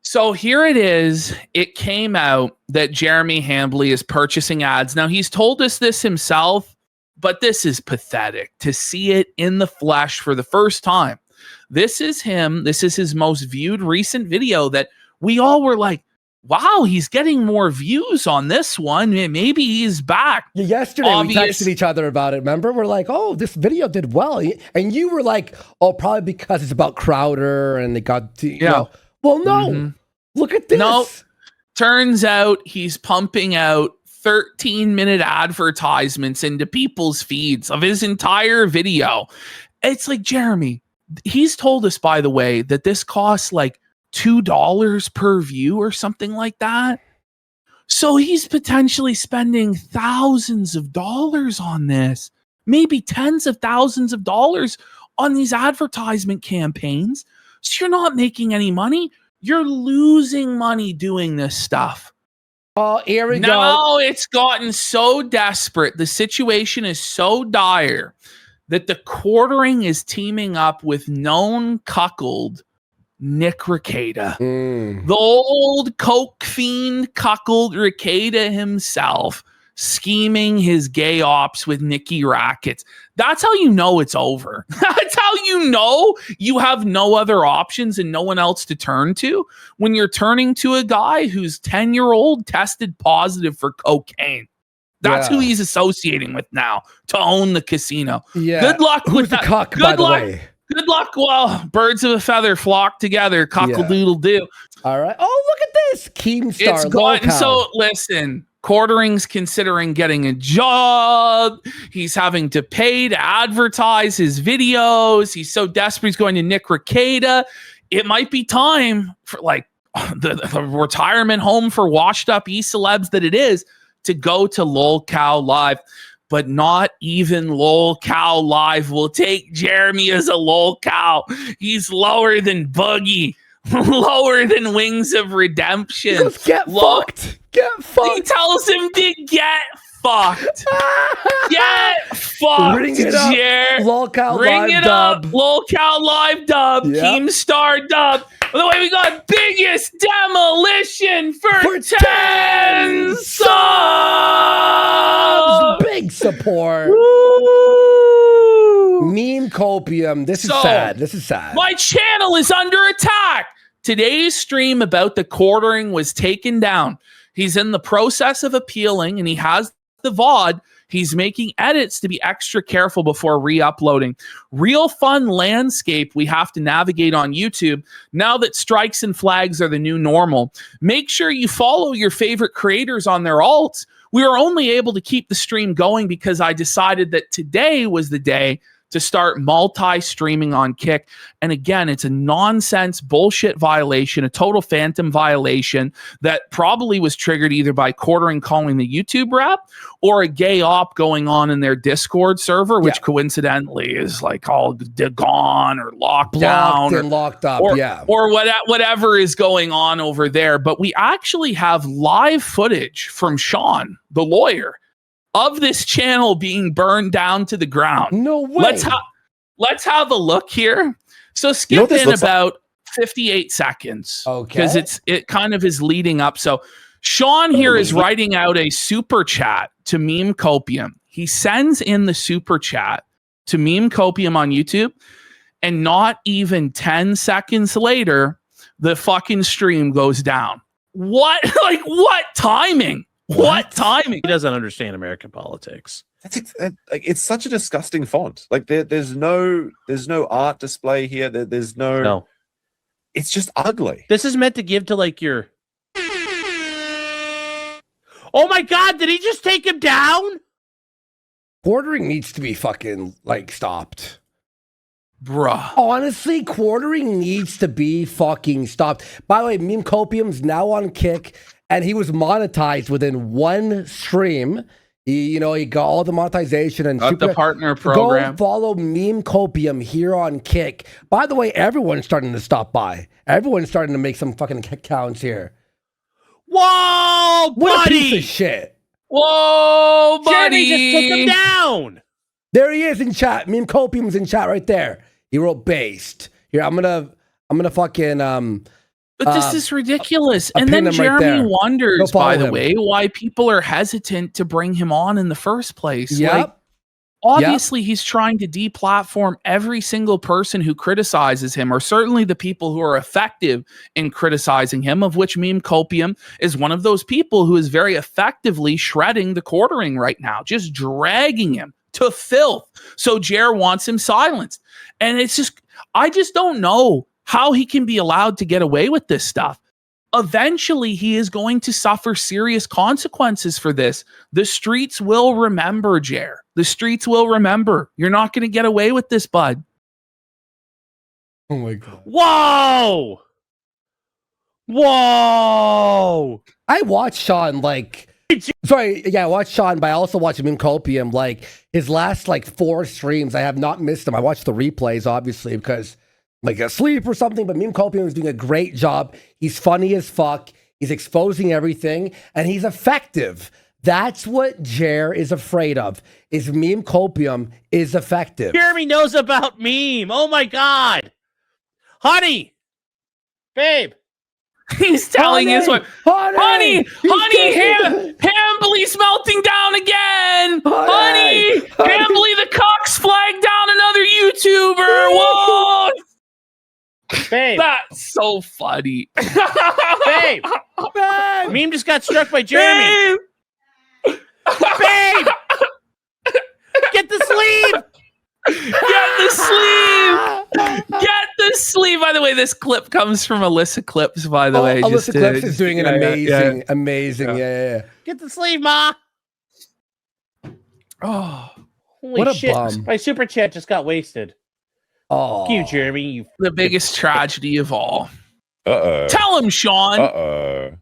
So here it is. It came out that Jeremy Hambly is purchasing ads. Now, he's told us this himself, but this is pathetic to see it in the flesh for the first time. This is him. This is his most viewed recent video that we all were like, wow, he's getting more views on this one. Maybe he's back. Yesterday, we texted each other about it. Remember? We're like, oh, this video did well. And you were like, oh, probably because it's about Crowder and they got to, you know. Well, no. Look at this. No. Turns out he's pumping out 13-minute advertisements into people's feeds of his entire video. It's like, Jeremy, he's told us, by the way, that this costs like $2 per view or something like that. So he's potentially spending thousands of dollars on this, maybe tens of thousands of dollars on these advertisement campaigns. So you're not making any money. You're losing money doing this stuff. Oh, here we go. Now it's gotten so desperate. The situation is so dire that the quartering is teaming up with known cuckold Nick Rekieta, the old coke fiend cuckold Rekieta himself, scheming his gay ops with Nikki Rackets. That's how you know it's over. That's how you know you have no other options and no one else to turn to when you're turning to a guy whose 10-year-old tested positive for cocaine. That's who he's associating with now to own the casino. Yeah. Good luck with that. Cuck, by the way. Good luck. Well, birds of a feather flock together. Cockle-doodle-doo. All right. Oh, look at this. Keemstar. It's gotten so, listen, Quartering's considering getting a job. He's having to pay to advertise his videos. He's so desperate. He's going to Nick Rekieta. It might be time for like the retirement home for washed up e-celebs that it is to go to Lol Cow Live. But not even Lol Cow Live will take Jeremy as a Lol Cow. He's lower than Boogie, lower than Wings of Redemption. Just get fucked. Get fucked. He tells him to get fucked. Get fucked. Ring it up. Lol Cow Ring Live it dub. up. Lol Cow Live dub. Yep. Keemstar dub. By the way, we got biggest demolition for 10 subs. Big support. Woo. Meme copium. This is sad. This is sad. My channel is under attack. Today's stream about the quartering was taken down. He's in the process of appealing and he has the VOD. He's making edits to be extra careful before re-uploading. Real fun landscape we have to navigate on YouTube now that strikes and flags are the new normal. Make sure you follow your favorite creators on their alts. We were only able to keep the stream going because I decided that today was the day to start multi-streaming on Kick. And again, it's a nonsense bullshit violation, a total phantom violation that probably was triggered either by Quartering calling the YouTube rep or a gay op going on in their Discord server, which coincidentally is like all gone or locked down. And locked up, or whatever is going on over there. But we actually have live footage from Sean, the lawyer, of this channel being burned down to the ground. No way. Let's have a look here. So skip in about 58 seconds. Okay. Because it kind of is leading up. So Sean here is writing out a super chat to Meme Copium. He sends in the super chat to Meme Copium on YouTube. And not even 10 seconds later, the fucking stream goes down. What? Like, what timing? What timing? He doesn't understand American politics. It's such a disgusting font. Like there's no art display here. There's no. It's just ugly. This is meant to give to like your. Oh my God! Did he just take him down? Quartering needs to be fucking like stopped. Bruh. Honestly, quartering needs to be fucking stopped. By the way, Meme Copium's now on Kick, and he was monetized within one stream. He got all the monetization and the partner program. Go follow Meme Copium here on Kick. By the way, everyone's starting to stop by. Everyone's starting to make some fucking accounts here. Whoa, what buddy! A piece of shit. Whoa, buddy! Jeremy just took him down. There he is in chat. Meme Copium's in chat right there. He wrote based. Here, I'm gonna fucking But this is ridiculous. I'll And pin then him right Jeremy there. wonders, Go by the follow way, why people are hesitant to bring him on in the first place. Yep. Like, obviously, he's trying to deplatform every single person who criticizes him, or certainly the people who are effective in criticizing him, of which Meme Copium is one of those people who is very effectively shredding the quartering right now, just dragging him to filth. So Jer wants him silenced. And it's just, I just don't know how he can be allowed to get away with this stuff. Eventually, he is going to suffer serious consequences for this. The streets will remember, Jer. The streets will remember. You're not going to get away with this, bud. Oh my God. Whoa! Whoa! I watched Sean I watched Sean, but I also watched Meme Copium. Like his last 4 streams, I have not missed them. I watched the replays, obviously, because asleep or something, but Meme Copium is doing a great job. He's funny as fuck. He's exposing everything, and he's effective. That's what Jer is afraid of, is Meme Copium is effective. Jeremy knows about meme. Oh my God. Honey. Babe. He's telling his wife, honey, Hambly's melting down again. Honey, Hambly the Cox flagged down another YouTuber. Whoa. Babe. That's so funny. Babe. Meme just got struck by Jeremy. Babe. Get the sleeve. Get the sleeve. Get the sleeve. By the way, this clip comes from Alyssa Clips, by the way. Alyssa Clips is doing an amazing. Yeah. Get the sleeve, Ma. Oh, holy what a shit. bum. My super chat just got wasted. Oh, Fuck you, Jeremy. the biggest tragedy of all. Uh-oh. Tell him, Sean. Uh-oh.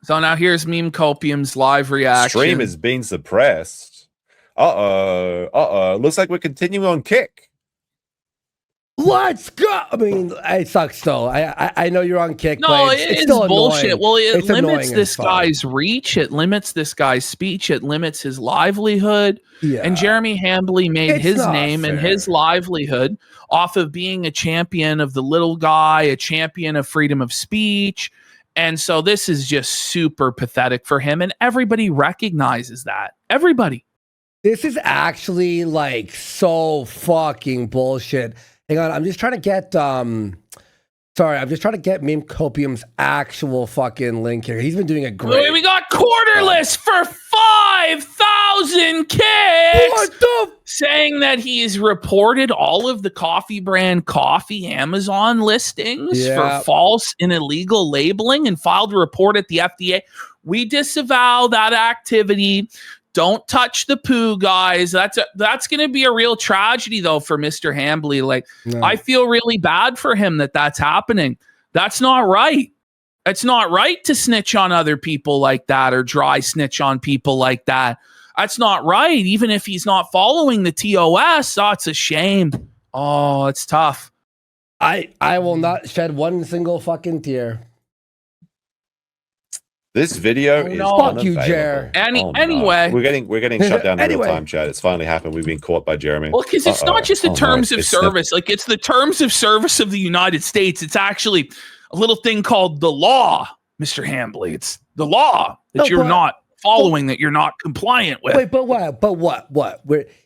So now here's Meme Copium's live reaction. Stream is being suppressed. Uh-oh. Looks like we're continuing on Kick. let's go. I mean, it sucks though. I know you're on Kick. No, but it's still bullshit. annoying. Well, it It's limits annoying this as fuck. guy's reach. It limits this guy's speech. It limits his livelihood. Yeah. And Jeremy Hambly made It's his not name and fair. his livelihood off of being a champion of the little guy, a champion of freedom of speech. And so this is just super pathetic for him. And everybody recognizes that. Everybody. This is actually like so fucking bullshit. Hang on, I'm just trying to get I'm just trying to get Meme Copium's actual fucking link here. He's been doing a great. We got quarterless for 5,000 kicks. What the? Saying that he's reported all of the coffee brand coffee Amazon listings Yeah. for false and illegal labeling and filed a report at the FDA. We disavow that activity. Don't touch the poo, guys. That's going to be a real tragedy, though, for Mr. Hambly. Like, No. I feel really bad for him that that's happening. That's not right. It's not right to snitch on other people like that or dry snitch on people like that. That's not right. Even if he's not following the TOS, oh, it's a shame. Oh, it's tough. I will not shed one single fucking tear. This video Oh, is no. Fuck you, unavailable. Jer. Anyway. We're getting shut down Anyway. every time, chat. It's finally happened. We've been caught by Jeremy. Well, because it's not just the Oh, no, terms of it's the- service. Like, it's the terms of service of the United States. It's actually a little thing called the law, Mr. Hambly. It's the law that No, you're but- not following that you're not compliant with. Wait, but what?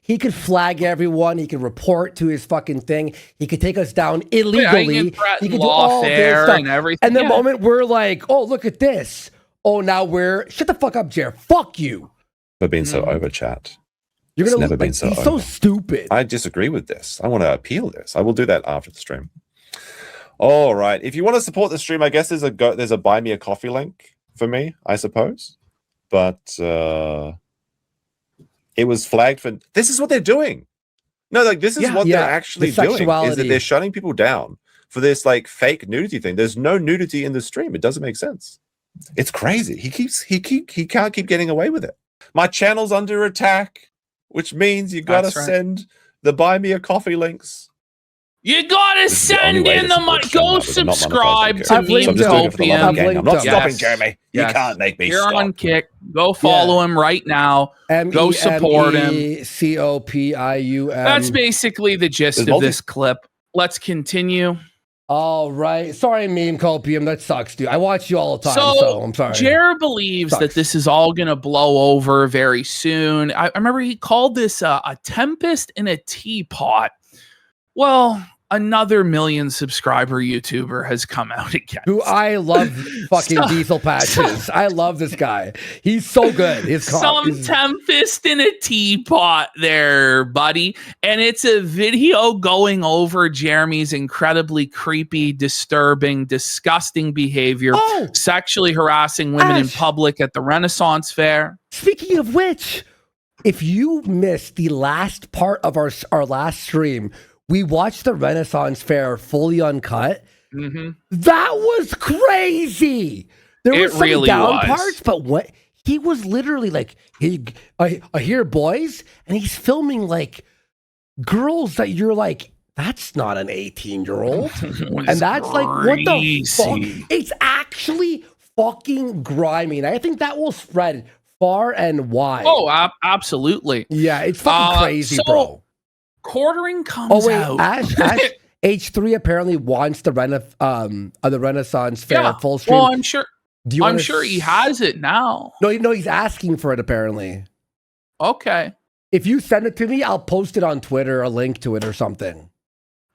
He could flag everyone. He could report to his fucking thing. He could take us down illegally. He could do all this stuff. And everything. And the moment we're like, oh, look at this. Oh, now shut the fuck up, Jer. Fuck you. For being so over, chat. You're It's gonna never look been like, so he's over. so stupid. I disagree with this. I want to appeal this. I will do that after the stream. All right. If you want to support the stream, I guess there's a buy me a coffee link for me, I suppose. But it was flagged for. This is what they're doing. No, like this is what they're actually doing. Is that they're shutting people down for this like fake nudity thing. There's no nudity in the stream. It doesn't make sense. It's crazy. He can't keep getting away with it. My channel's under attack, which means you gotta send the buy me a coffee links. You gotta send in the money. Go subscribe to Memecopium. I'm not stopping, Jeremy. You can't make me stop. You're on Kick. Go follow him right now. Go support him. Memecopium. That's basically the gist of this clip. Let's continue. All right. Sorry, Memecopium. That sucks, dude. I watch you all the time, so I'm sorry. Jer believes that this is all going to blow over very soon. I remember he called this a tempest in a teapot. Well, another 1 million subscriber YouTuber has come out again. Who I love fucking Diesel Patches. I love this guy. He's so good. Tempest in a teapot there, buddy. And it's a video going over Jeremy's incredibly creepy, disturbing, disgusting behavior, sexually harassing women in public at the Renaissance Fair. Speaking of which, if you missed the last part of our last stream, we watched the Renaissance Fair fully uncut. Mm-hmm. That was crazy. There were some really down parts, but what he was literally like, I hear boys, and he's filming like girls that you're like, that's not an 18-year-old. And that's crazy. Like, what the fuck? It's actually fucking grimy. And I think that will spread far and wide. Oh, absolutely. Yeah, it's fucking crazy, bro. Quartering comes out. Ash H3 apparently wants the Renaissance Fair full stream. Well, I'm sure. I'm sure he has it now. No, he's asking for it apparently. Okay. If you send it to me, I'll post it on Twitter, a link to it or something.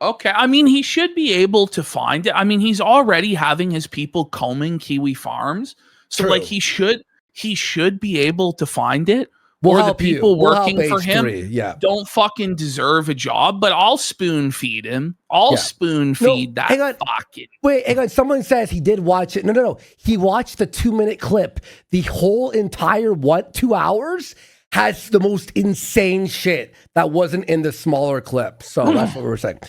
Okay. I mean, he should be able to find it. I mean, he's already having his people combing Kiwi farms, so like he should be able to find it. Or the people working for him don't fucking deserve a job, but I'll spoon feed him. I'll spoon feed that fucking. Wait, hang on. Someone says he did watch it. No. He watched the 2-minute clip. The whole entire 2 hours has the most insane shit that wasn't in the smaller clip. So that's what we were saying.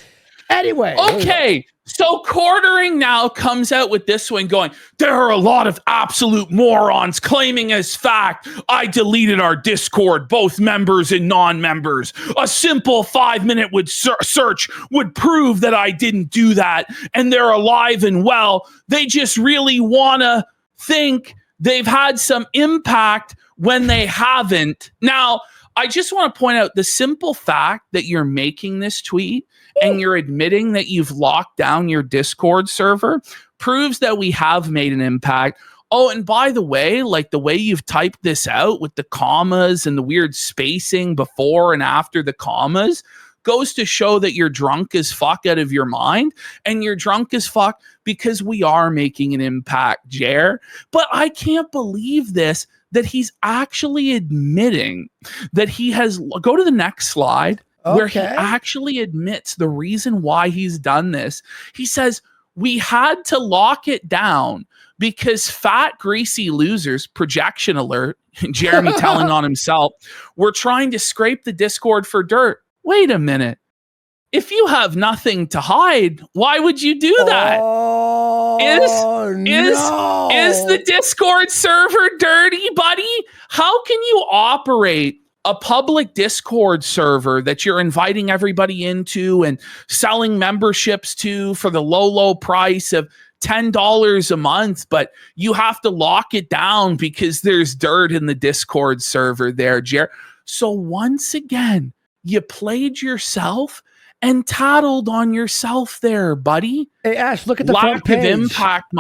Anyway. Okay. So Quartering now comes out with this one going, there are a lot of absolute morons claiming as fact I deleted our Discord, both members and non-members. A simple 5-minute search would prove that I didn't do that, and they're alive and well. They just really want to think they've had some impact when they haven't. Now, I just want to point out the simple fact that you're making this tweet and you're admitting that you've locked down your Discord server proves that we have made an impact. Oh, and by the way, like the way you've typed this out with the commas and the weird spacing before and after the commas goes to show that you're drunk as fuck out of your mind, and you're drunk as fuck because we are making an impact, Jer. But I can't believe this, that he's actually admitting that he has, go to the next slide, where he actually admits the reason why he's done this. He says, we had to lock it down because fat, greasy losers, projection alert, Jeremy telling on himself, were trying to scrape the Discord for dirt. Wait a minute. If you have nothing to hide, why would you do that? Is the Discord server dirty, buddy? How can you operate a public Discord server that you're inviting everybody into and selling memberships to for the low price of $10 a month, but you have to lock it down because there's dirt in the Discord server there, Jer? So once again, you played yourself and tattled on yourself there, buddy. Hey, Ash, look at the front page. Lack of impact.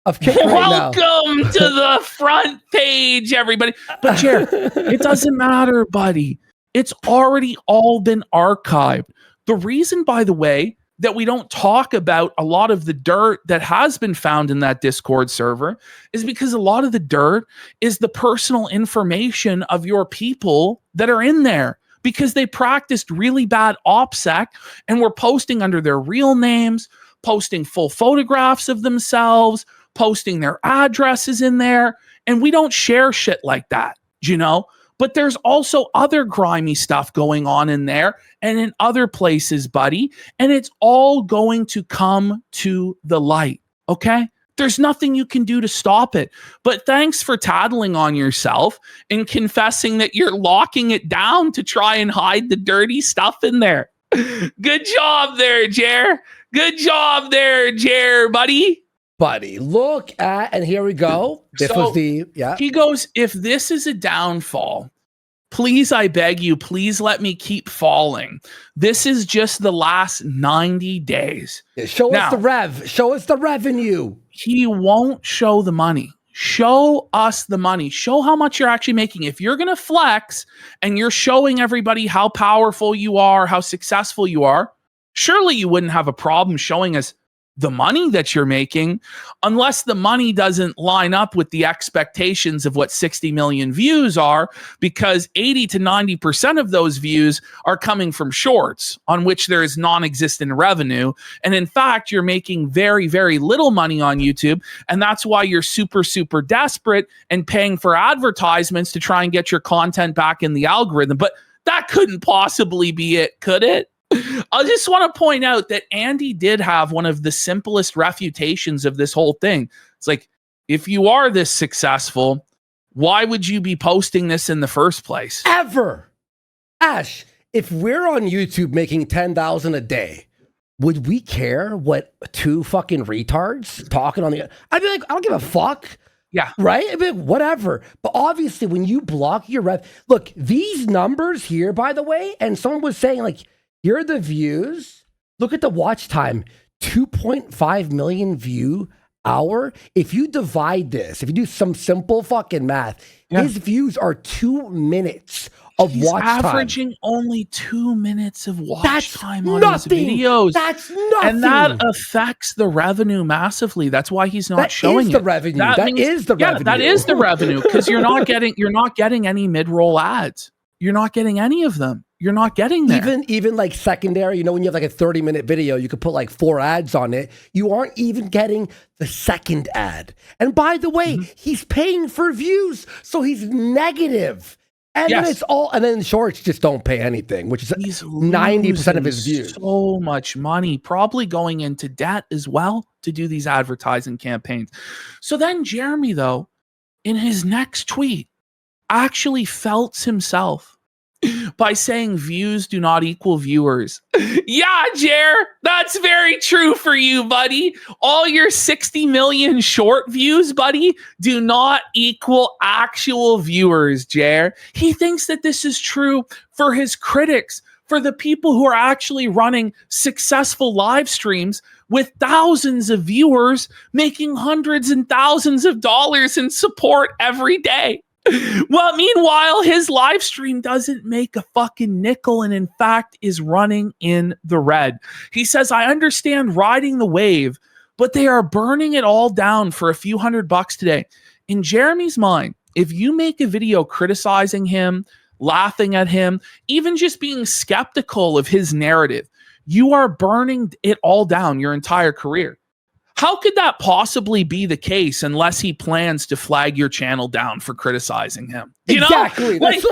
of kick right now. Welcome to the front page, everybody. But Jared, it doesn't matter, buddy. It's already all been archived. The reason, by the way, that we don't talk about a lot of the dirt that has been found in that Discord server is because a lot of the dirt is the personal information of your people that are in there, because they practiced really bad OPSEC and were posting under their real names, posting full photographs of themselves, posting their addresses in there. And we don't share shit like that, you know? But there's also other grimy stuff going on in there and in other places, buddy. And it's all going to come to the light, okay? There's nothing you can do to stop it. But thanks for tattling on yourself and confessing that you're locking it down to try and hide the dirty stuff in there. Good job there, Jer. Good job there, Jer, buddy. Buddy, look at, and here we go. This was the, yeah. He goes, if this is a downfall, please, I beg you, please let me keep falling. This is just the last 90 days. Yeah, show us the rev. Show us the revenue. He won't show the money. Show us the money. Show how much you're actually making. If you're going to flex and you're showing everybody how powerful you are, how successful you are, surely you wouldn't have a problem showing us the money that you're making, unless the money doesn't line up with the expectations of what 60 million views are, because 80 to 90% of those views are coming from shorts on which there is non-existent revenue. And in fact, you're making very, very little money on YouTube. And that's why you're super, super desperate and paying for advertisements to try and get your content back in the algorithm. But that couldn't possibly be it, could it? I just want to point out that Andy did have one of the simplest refutations of this whole thing. It's like, if you are this successful, why would you be posting this in the first place? Ever. Ash, if we're on YouTube making 10,000 a day, would we care what two fucking retards talking on the... I'd be like, I don't give a fuck. Yeah. Right? I'd be like, whatever. But obviously, when you block your rev... Look, these numbers here, by the way, and someone was saying, like, here are the views. Look at the watch time. 2.5 million view hour. If you divide this, if you do some simple fucking math, his views are 2 minutes of watch time. He's averaging only 2 minutes of watch time on his videos. That's nothing. And that affects the revenue massively. That's why he's not showing it. That is the revenue. That is the revenue. That is the revenue, because you're not getting any mid-roll ads. You're not getting any of them. You're not getting there. Even like secondary, you know, when you have like a 30-minute video, you could put like 4 ads on it. You aren't even getting the second ad. And by the way, he's paying for views, so he's negative. And then it's all, and then shorts just don't pay anything, which is 90% of his views. So much money, probably going into debt as well to do these advertising campaigns. So then Jeremy, though, in his next tweet, actually felts himself by saying views do not equal viewers. Yeah, Jer, that's very true for you, buddy. All your 60 million short views, buddy, do not equal actual viewers, Jer. He thinks that this is true for his critics, for the people who are actually running successful live streams with thousands of viewers making hundreds and thousands of dollars in support every day. Well, meanwhile, his live stream doesn't make a fucking nickel and in fact is running in the red. He says, I understand riding the wave, but they are burning it all down for a few $100 today. In Jeremy's mind, if you make a video criticizing him, laughing at him, even just being skeptical of his narrative, you are burning it all down your entire career. How could that possibly be the case unless he plans to flag your channel down for criticizing him? You exactly. know? Like,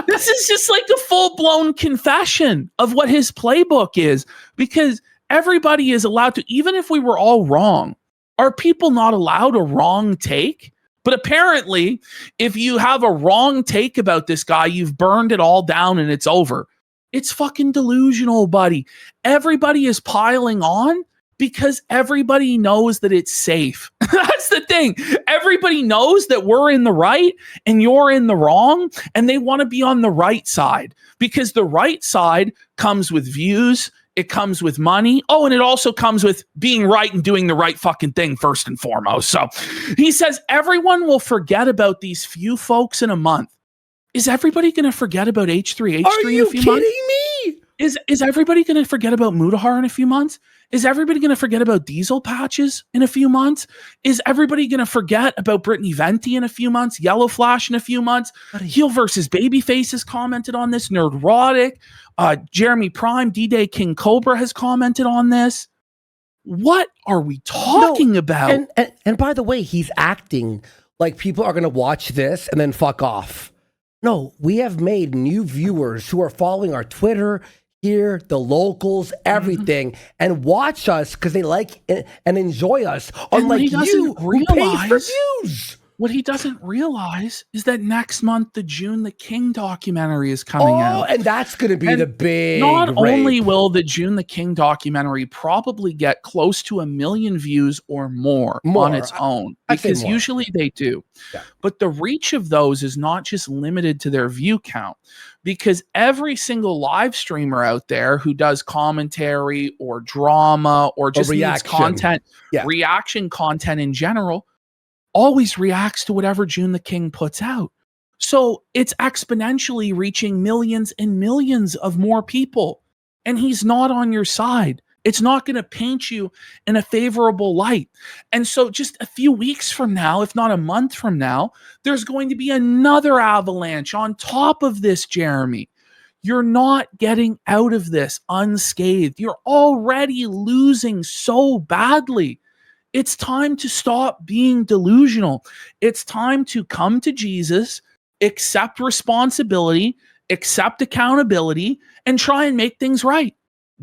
this is just like a full-blown confession of what his playbook is, because everybody is allowed to, even if we were all wrong, are people not allowed a wrong take? But apparently, if you have a wrong take about this guy, you've burned it all down and it's over. It's fucking delusional, buddy. Everybody is piling on because everybody knows that it's safe. That's the thing. Everybody knows that we're in the right and you're in the wrong, and they want to be on the right side because the right side comes with views It comes with money. Oh, and it also comes with being right and doing the right fucking thing first and foremost. So he says everyone will forget about these few folks in a month. Is everybody going to forget about H3H3 in a few months? Are you kidding me? Is everybody going to forget about Mudahar in a few months? Is everybody going to forget about Diesel Patches in a few months? Is everybody going to forget about Brittany Venti in a few months? Yellowflash in a few months? Heel versus Babyface has commented on this. Nerdrotic. Jeremy Prime, D-Day King Cobra has commented on this. What are we talking about? And by the way, he's acting like people are going to watch this and then fuck off. No, we have made new viewers who are following our Twitter, here, the locals, everything, and watch us because they like and enjoy us. Unlike you, who pay for views. What he doesn't realize is that next month, the June the King documentary is coming out. And that's going to be the big Not only will the June the King documentary probably get close to 1 million views or more. On its own, because usually they do. Yeah. But the reach of those is not just limited to their view count, because every single live streamer out there who does commentary or drama or just needs content, reaction content in general, always reacts to whatever June the King puts out. So it's exponentially reaching millions and millions of more people. And he's not on your side. It's not going to paint you in a favorable light. And so just a few weeks from now, if not a month from now, there's going to be another avalanche on top of this, Jeremy. You're not getting out of this unscathed. You're already losing so badly. It's time to stop being delusional. It's time to come to Jesus, accept responsibility, accept accountability, and try and make things right.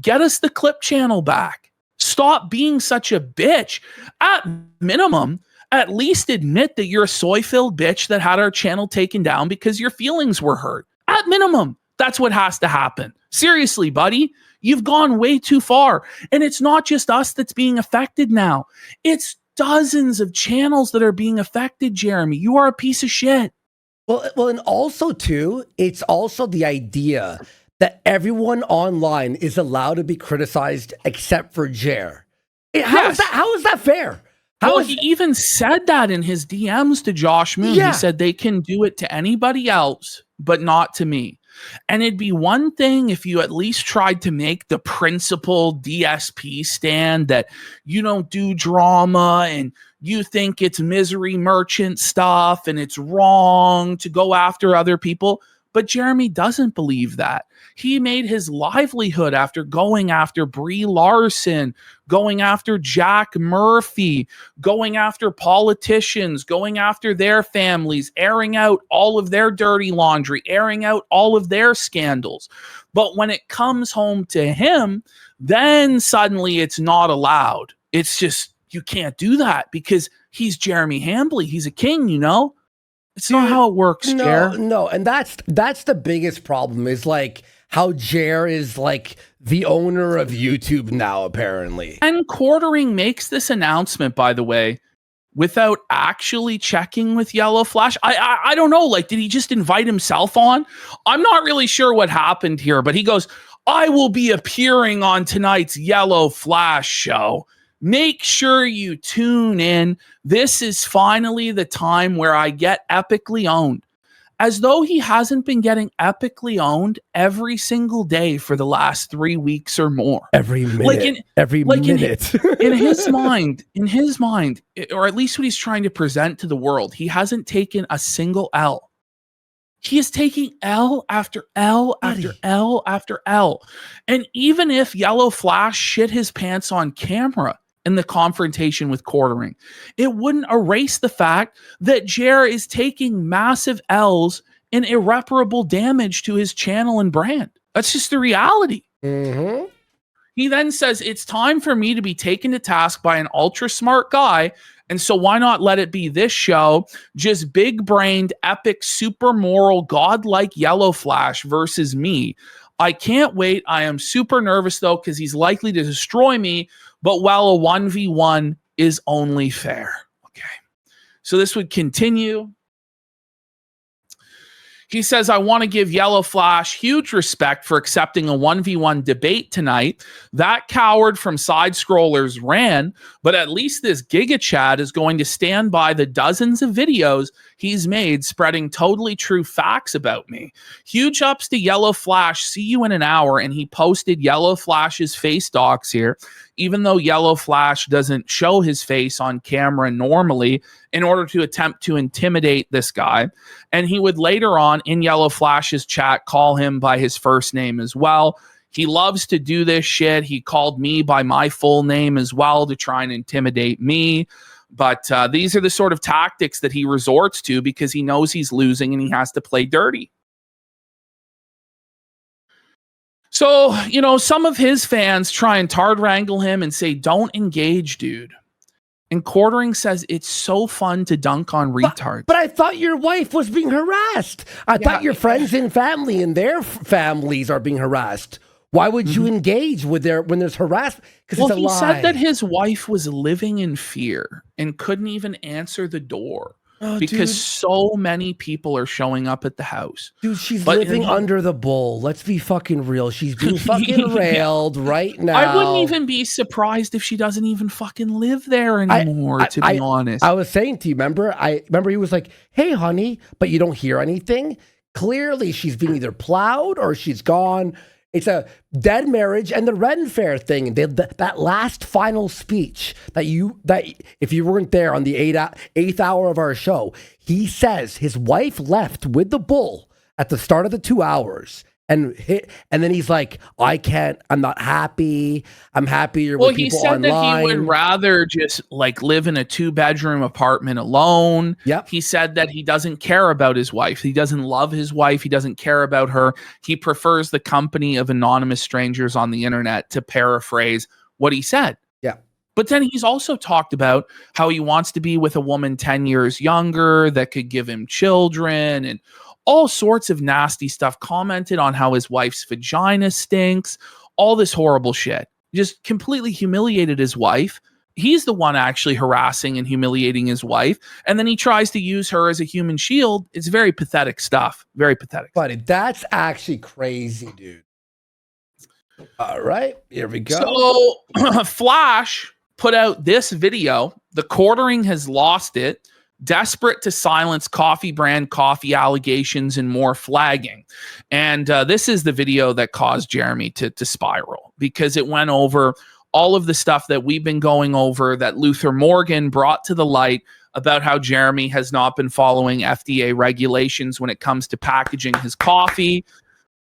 Get us the clip channel back. Stop being such a bitch. At minimum, at least admit that you're a soy-filled bitch that had our channel taken down because your feelings were hurt. At minimum, that's what has to happen. Seriously, buddy. You've gone way too far. And it's not just us that's being affected now. It's dozens of channels that are being affected, Jeremy. You are a piece of shit. Well, and also, too, it's also the idea that everyone online is allowed to be criticized except for Jer. How is that fair? He even said that in his DMs to Josh Moon. Yeah. He said they can do it to anybody else, but not to me. And it'd be one thing if you at least tried to make the principled DSP stand that you don't do drama and you think it's misery merchant stuff and it's wrong to go after other people. But Jeremy doesn't believe that. He made his livelihood after going after Brie Larson, going after Jack Murphy, going after politicians, going after their families, airing out all of their dirty laundry, airing out all of their scandals. But when it comes home to him, then suddenly it's not allowed. It's just, you can't do that because he's Jeremy Hambly. He's a king, you know? It's not how it works, Jer. No, and that's the biggest problem is like how Jer is like the owner of YouTube now, apparently. And Quartering makes this announcement, by the way, without actually checking with Yellowflash. I don't know, like, did he just invite himself on? I'm not really sure what happened here, but he goes, I will be appearing on tonight's Yellowflash show. Make sure you tune in. This is finally the time where I get epically owned. As though he hasn't been getting epically owned every single day for the last 3 weeks or more. Every minute. In his mind, or at least what he's trying to present to the world, he hasn't taken a single L. He is taking L after L after L after L. And even if Yellowflash shit his pants on camera in the confrontation with Quartering, it wouldn't erase the fact that Jer is taking massive L's and irreparable damage to his channel and brand. That's just the reality. Mm-hmm. He then says, it's time for me to be taken to task by an ultra smart guy. And so why not let it be this show, just big-brained, epic, super moral, godlike Yellowflash versus me. I can't wait. I am super nervous, though, because he's likely to destroy me. But while a 1v1 is only fair. Okay. So this would continue. He says, I want to give Yellowflash huge respect for accepting a 1v1 debate tonight. That coward from Side Scrollers ran, but at least this Giga Chad is going to stand by the dozens of videos he's made spreading totally true facts about me. Huge ups to Yellowflash. See you in an hour. And he posted Yellowflash's face docs here, even though Yellowflash doesn't show his face on camera normally, in order to attempt to intimidate this guy. And he would later on in Yellowflash's chat call him by his first name as well. He loves to do this shit. He called me by my full name as well to try and intimidate me. But these are the sort of tactics that he resorts to because he knows he's losing and he has to play dirty. So, you know, some of his fans try and tard wrangle him and say, don't engage, dude. And Quartering says it's so fun to dunk on retards. But I thought your wife was being harassed. I thought your friends and family and their families are being harassed. Why would you engage with when there's harassment? Because it's a lie. He said that his wife was living in fear and couldn't even answer the door because so many people are showing up at the house. Dude, she's living under the bull. Let's be fucking real. She's being fucking railed right now. I wouldn't even be surprised if she doesn't even fucking live there anymore, to be honest. I was saying to you, remember he was like, hey, honey, but you don't hear anything? Clearly, she's being either plowed or she's gone. It's a dead marriage and the Ren Fair thing. That last final speech that if you weren't there on the eighth hour of our show, he says his wife left with the bull at the start of the 2 hours. And then he's like, I'm not happy. I'm happier with people online. Well, he said that he would rather just like live in a 2-bedroom apartment alone. Yep. He said that he doesn't care about his wife. He doesn't love his wife. He doesn't care about her. He prefers the company of anonymous strangers on the internet, to paraphrase what he said. Yeah. But then he's also talked about how he wants to be with a woman 10 years younger that could give him children and all sorts of nasty stuff, commented on how his wife's vagina stinks, all this horrible shit. Just completely humiliated his wife. He's the one actually harassing and humiliating his wife. And then he tries to use her as a human shield. It's very pathetic stuff. Very pathetic. Buddy, that's actually crazy, dude. All right, here we go. So Flash put out this video. The Quartering has lost it. Desperate to silence coffee brand coffee allegations and more flagging. And this is the video that caused Jeremy to spiral, because it went over all of the stuff that we've been going over, that Luther Morgan brought to the light about how Jeremy has not been following FDA regulations when it comes to packaging his coffee.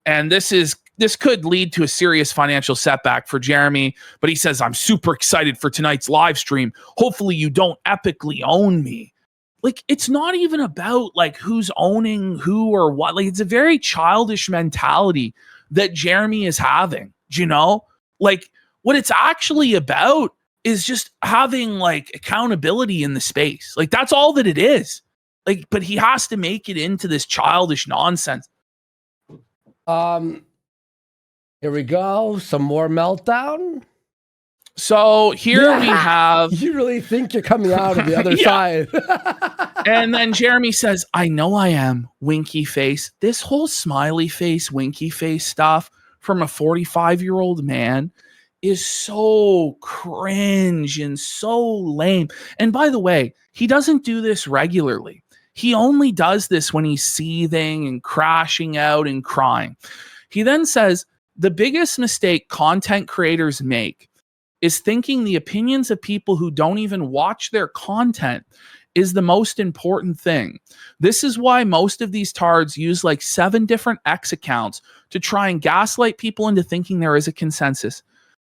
And this could lead to a serious financial setback for Jeremy. But he says, I'm super excited for tonight's live stream. Hopefully you don't epically own me. Like, it's not even about like who's owning who or what. Like, it's a very childish mentality that Jeremy is having, you know? Like, what it's actually about is just having like accountability in the space. Like, that's all that it is. Like, but he has to make it into this childish nonsense. Here we go. Some more meltdown. So here we have... You really think you're coming out of the other side. And then Jeremy says, I know I am, winky face. This whole smiley face, winky face stuff from a 45-year-old man is so cringe and so lame. And by the way, he doesn't do this regularly. He only does this when he's seething and crashing out and crying. He then says, the biggest mistake content creators make is thinking the opinions of people who don't even watch their content is the most important thing. This is why most of these tards use like 7 different X accounts to try and gaslight people into thinking there is a consensus.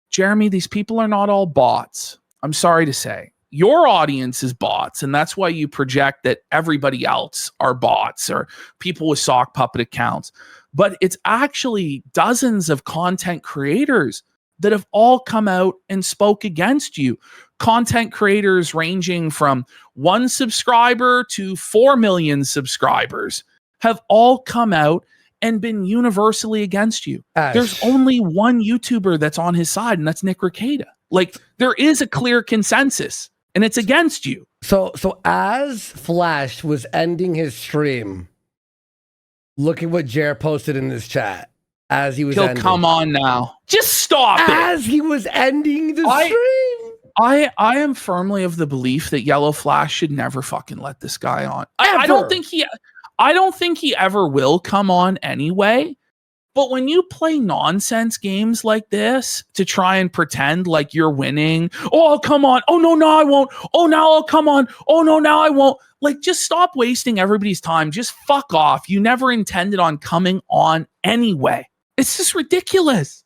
Jeremy, these people are not all bots. I'm sorry to say. Your audience is bots, and that's why you project that everybody else are bots or people with sock puppet accounts. But it's actually dozens of content creators that have all come out and spoke against you. Content creators ranging from 1 subscriber to 4 million subscribers have all come out and been universally against you. There's only one YouTuber that's on his side, and that's Nick Rekieta. Like, there is a clear consensus, and it's against you. So as Flash was ending his stream, Look at what Jer posted in this chat as he was He'll ending. come on now. Just stop it. As he was ending the stream. I am firmly of the belief that Yellowflash should never fucking let this guy on. I don't think he ever will come on anyway. But when you play nonsense games like this to try and pretend like you're winning, oh, I'll come on. Oh, no, I won't. Oh, now I'll come on. Oh, no, now I won't. Like, just stop wasting everybody's time. Just fuck off. You never intended on coming on anyway. It's just ridiculous.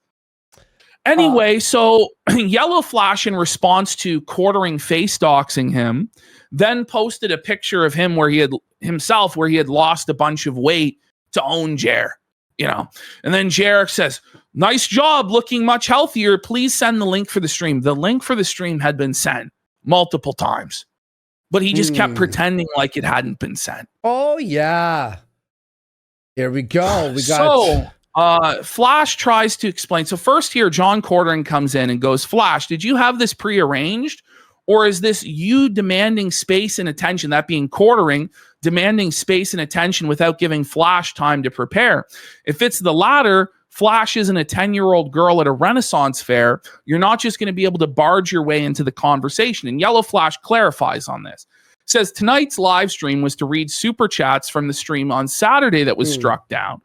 Anyway, so Yellowflash, in response to quartering face doxing him, then posted a picture of him where he had lost a bunch of weight to own Jer. You know, and then Jarek says, nice job, looking much healthier. Please send the link for the stream. The link for the stream had been sent multiple times, but he just kept pretending like it hadn't been sent. Oh, yeah. Here we go. We got Flash tries to explain. So first here, John Quartering comes in and goes, Flash, did you have this prearranged? Or is this you demanding space and attention, that being Quartering, demanding space and attention without giving Flash time to prepare? If it's the latter, Flash isn't a 10-year-old girl at a Renaissance fair. You're not just going to be able to barge your way into the conversation. And Yellowflash clarifies on this. Says tonight's live stream was to read super chats from the stream on Saturday that was struck down.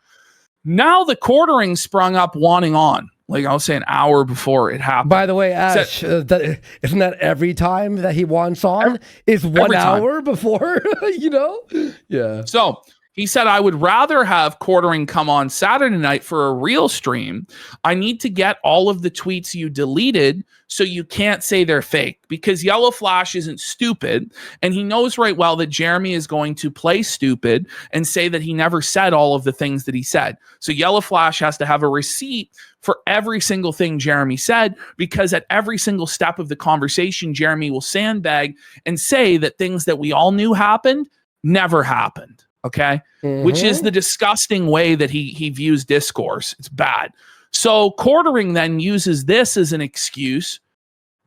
Now the Quartering sprung up wanting on. Like I'll say an hour before it happened. By the way, Ash, isn't that every time that he wants on is 1 hour before, you know? Yeah. So he said, I would rather have Quartering come on Saturday night for a real stream. I need to get all of the tweets you deleted so you can't say they're fake, because Yellowflash isn't stupid. And he knows right well that Jeremy is going to play stupid and say that he never said all of the things that he said. So Yellowflash has to have a receipt for every single thing Jeremy said, because at every single step of the conversation, Jeremy will sandbag and say that things that we all knew happened never happened. Okay. Which is the disgusting way that he views discourse. It's bad. So Quartering then uses this as an excuse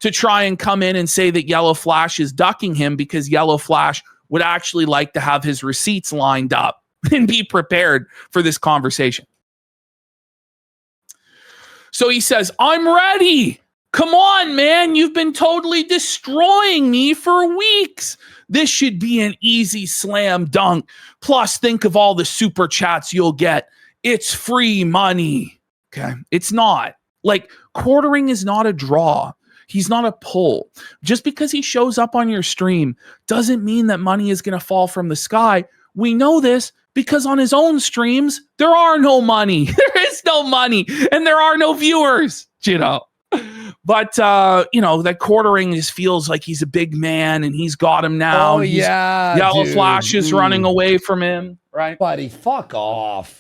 to try and come in and say that Yellowflash is ducking him because Yellowflash would actually like to have his receipts lined up and be prepared for this conversation. So he says, I'm ready. Come on, man. You've been totally destroying me for weeks. This should be an easy slam dunk. Plus, think of all the super chats you'll get. It's free money. Okay. It's not. Like, Quartering is not a draw. He's not a pull. Just because he shows up on your stream doesn't mean that money is going to fall from the sky. We know this because on his own streams, there are no money. There is no money and there are no viewers, you know. But, that Quartering just feels like he's a big man and he's got him now. Oh, yeah. Yellowflash is running away from him, right? Buddy, fuck off.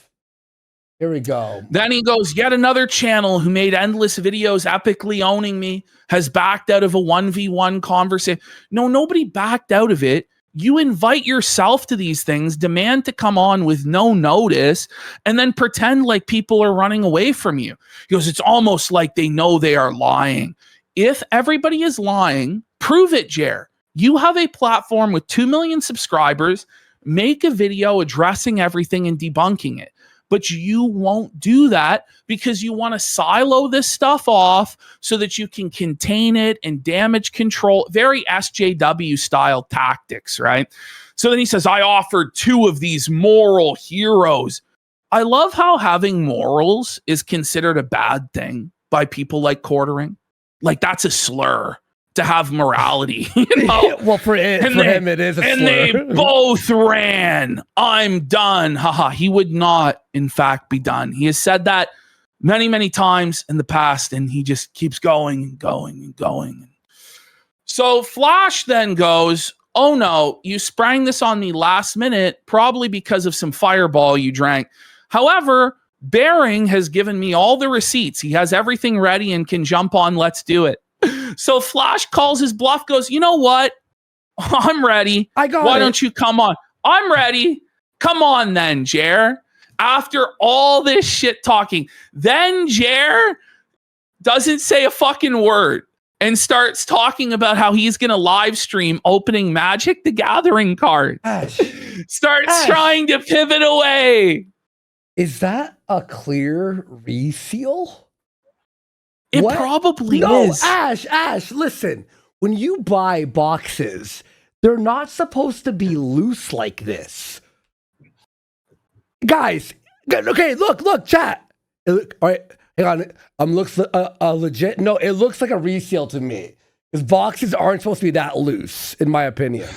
Here we go. Then he goes, yet another channel who made endless videos epically owning me has backed out of a 1v1 conversation. No, nobody backed out of it. You invite yourself to these things, demand to come on with no notice, and then pretend like people are running away from you. He goes, it's almost like they know they are lying. If everybody is lying, prove it, Jer. You have a platform with 2 million subscribers. Make a video addressing everything and debunking it. But you won't do that because you want to silo this stuff off so that you can contain it and damage control. Very SJW style tactics, right? So then he says, I offered 2 of these moral heroes. I love how having morals is considered a bad thing by people like Quartering. Like, that's a slur to have morality, you know? Well, for him, it is a slur. And they both ran. I'm done. Haha. He would not, in fact, be done. He has said that many, many times in the past, and he just keeps going and going and going. So Flash then goes, oh no, you sprang this on me last minute, probably because of some Fireball you drank. However, Bering has given me all the receipts. He has everything ready and can jump on. Let's do it. So Flash calls his bluff, goes, you know what? I'm ready. Why don't you come on? I'm ready. Come on then, Jer. After all this shit talking, then Jer doesn't say a fucking word and starts talking about how he's going to live stream opening Magic the Gathering cards. Starts trying to pivot away. Is that a clear reseal? It probably is. Ash, listen. When you buy boxes, they're not supposed to be loose like this. Guys, okay, look, chat. All right, hang on. Looks legit. No, it looks like a reseal to me. Because boxes aren't supposed to be that loose, in my opinion.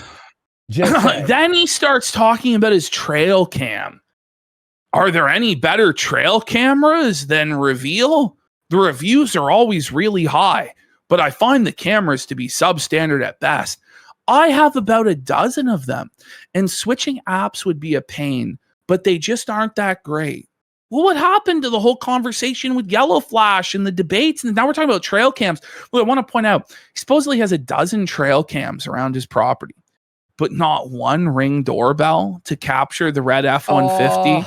Then he starts talking about his trail cam. Are there any better trail cameras than Reveal? The reviews are always really high, but I find the cameras to be substandard at best. I have about a dozen of them, and switching apps would be a pain, but they just aren't that great. Well, what happened to the whole conversation with Yellowflash and the debates? And now we're talking about trail cams. Well, I want to point out, he supposedly has a dozen trail cams around his property, but not one Ring doorbell to capture the red F-150.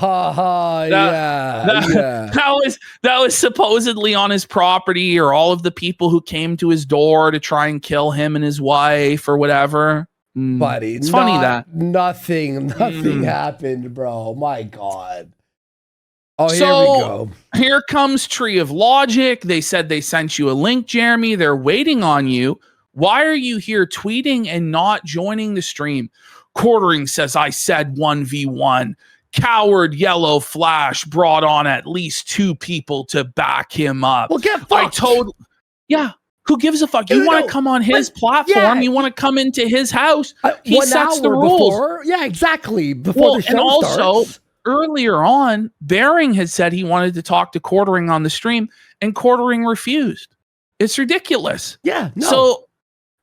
That was supposedly on his property, or all of the people who came to his door to try and kill him and his wife or whatever. Buddy, it's funny that nothing happened, bro. My God. Oh, here so, we go. Here comes Tree of Logic. They said they sent you a link, Jeremy. They're waiting on you. Why are you here tweeting and not joining the stream? Quartering says, I said 1v1. Coward Yellowflash brought on at least 2 people to back him up. Well, get fucked. Yeah. Who gives a fuck? You want to come on his platform. Yeah. You want to come into his house. He sets the rules. Yeah, exactly. Before the show starts. Earlier on, Bering had said he wanted to talk to Quartering on the stream, and Quartering refused. It's ridiculous. Yeah. No. So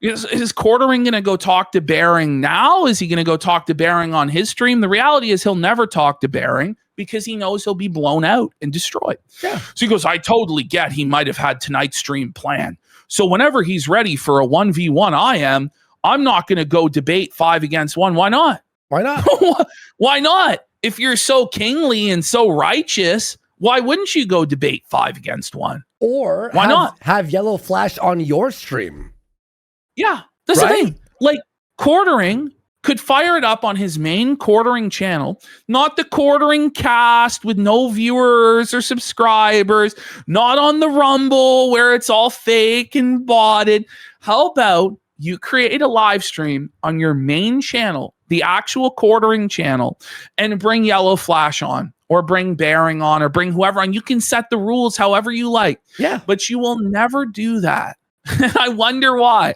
is Quartering going to go talk to Bering now? Is he going to go talk to Bering on his stream? The reality is he'll never talk to Bering because he knows he'll be blown out and destroyed. Yeah. So he goes, I totally get he might have had tonight's stream planned. So whenever he's ready for a 1v1 I'm not going to go debate 5 against 1. Why not? Why not? Why not? If you're so kingly and so righteous, why wouldn't you go debate 5 against 1? Or why not have Yellowflash on your stream? Yeah, that's the thing. Like, Quartering could fire it up on his main Quartering channel, not the Quartering cast with no viewers or subscribers, not on the Rumble where it's all fake and botted. How about you create a live stream on your main channel, the actual Quartering channel, and bring Yellowflash on, or bring Bering on, or bring whoever on. You can set the rules however you like. Yeah. But you will never do that. I wonder why.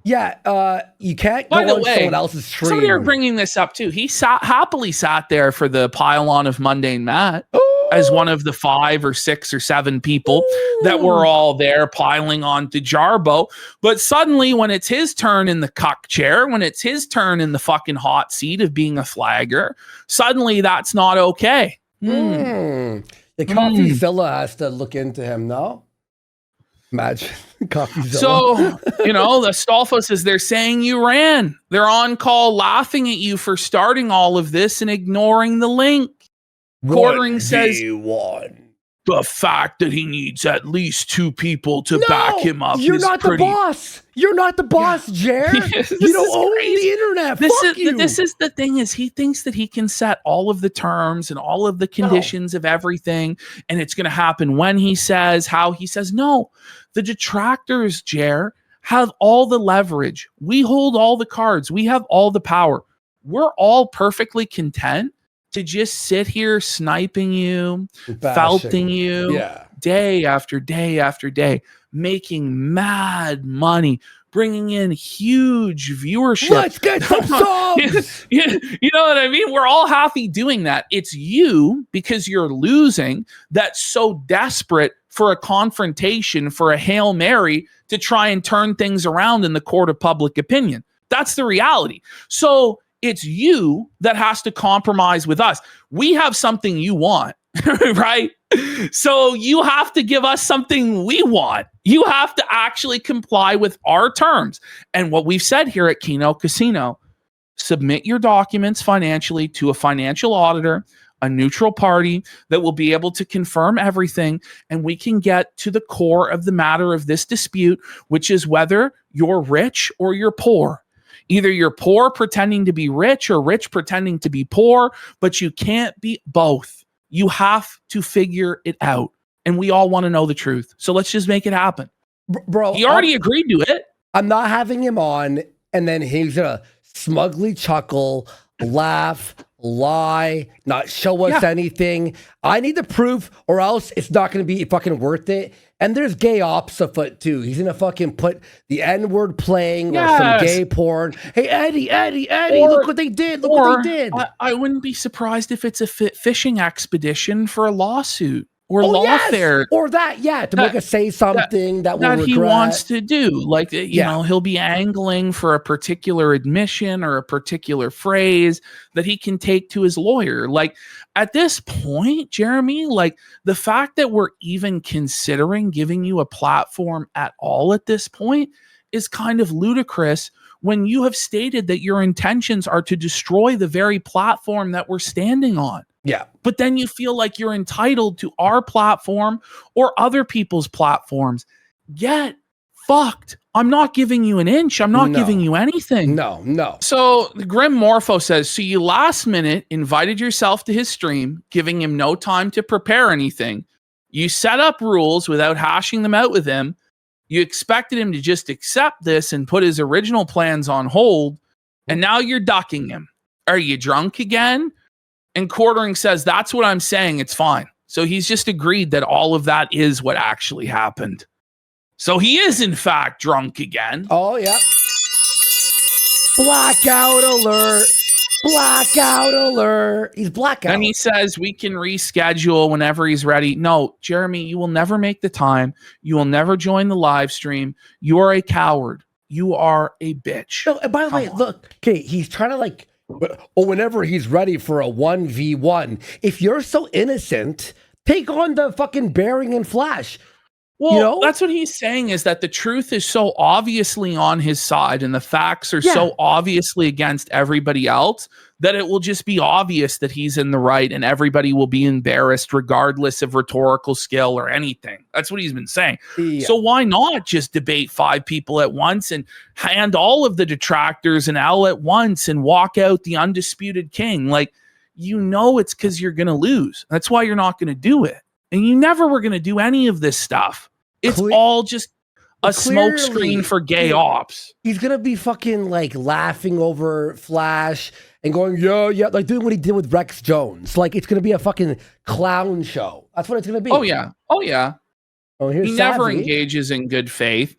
Yeah, you can't go on someone else's stream. Somebody are bringing this up too. He happily sat there for the pile-on of Mundane Matt as one of the 5 or 6 or 7 people that were all there piling on to Jarbo. But suddenly, when it's his turn in the cuck chair, when it's his turn in the fucking hot seat of being a flagger, suddenly that's not okay. The CoffeeZilla has to look into him, no? Imagine CoffeeZilla. So, the Stolfo says they're saying you ran. They're on call laughing at you for starting all of this and ignoring the link. Quartering says the fact that he needs at least 2 people to back him up. You're not the boss. You're not the boss, Jer. You don't own the internet. Fuck you. This is the thing, is he thinks that he can set all of the terms and all of the conditions of everything, and it's going to happen when he says, how he says. No, the detractors, Jer, have all the leverage. We hold all the cards. We have all the power. We're all perfectly content to just sit here sniping you, felting you, day after day after day, making mad money, bringing in huge viewership. Let's get some subs! You know what I mean? We're all happy doing that. It's you, because you're losing, that's so desperate for a confrontation, for a Hail Mary to try and turn things around in the court of public opinion. That's the reality. So it's you that has to compromise with us. We have something you want, right? So you have to give us something we want. You have to actually comply with our terms. And what we've said here at Kino Casino, submit your documents financially to a financial auditor, a neutral party that will be able to confirm everything, and we can get to the core of the matter of this dispute, which is whether you're rich or you're poor. Either you're poor pretending to be rich or rich pretending to be poor, but you can't be both. You have to figure it out. And we all want to know the truth. So let's just make it happen. Bro, he already agreed to it. I'm not having him on, and then he's going to smugly chuckle, laugh, lie, not show us anything. I need the proof, or else it's not going to be fucking worth it. And there's gay ops afoot too. He's going to fucking put the N-word playing or some gay porn. Hey, Eddie, look what they did. Look what they did. I wouldn't be surprised if it's a fishing expedition for a lawsuit. Or lawfare, or to make us say something that we'll regret. He wants to do, like you know, he'll be angling for a particular admission or a particular phrase that he can take to his lawyer. Like at this point, Jeremy, like the fact that we're even considering giving you a platform at all at this point is kind of ludicrous. When you have stated that your intentions are to destroy the very platform that we're standing on. Yeah. But then you feel like you're entitled to our platform or other people's platforms. Get fucked. I'm not giving you an inch. I'm not giving you anything. No. So the Grim Morpho says, so you last minute invited yourself to his stream, giving him no time to prepare anything. You set up rules without hashing them out with him. You expected him to just accept this and put his original plans on hold. And now you're ducking him. Are you drunk again? And Quartering says, that's what I'm saying. It's fine. So he's just agreed that all of that is what actually happened. So he is, in fact, drunk again. Oh, yeah. Blackout alert. Blackout alert. He's blackout. And he says we can reschedule whenever he's ready. No, Jeremy, you will never make the time. You will never join the live stream. You are a coward. You are a bitch. No, and by the way, look, okay, he's trying to like, or whenever he's ready for a 1v1. If you're so innocent, take on the fucking Bearing and Flash. Well, you know? That's what he's saying, is that the truth is so obviously on his side and the facts are so obviously against everybody else that it will just be obvious that he's in the right and everybody will be embarrassed regardless of rhetorical skill or anything. That's what he's been saying. Yeah. So why not just debate 5 people at once and hand all of the detractors an L at once and walk out the undisputed king? Like, you know, it's because you're going to lose. That's why you're not going to do it. And you never were going to do any of this stuff. It's all just a smokescreen for gay ops. He's going to be fucking like laughing over Flash and going, yeah, like doing what he did with Rex Jones. Like it's going to be a fucking clown show. That's what it's going to be. Oh, yeah. Oh, here's he never engages in good faith.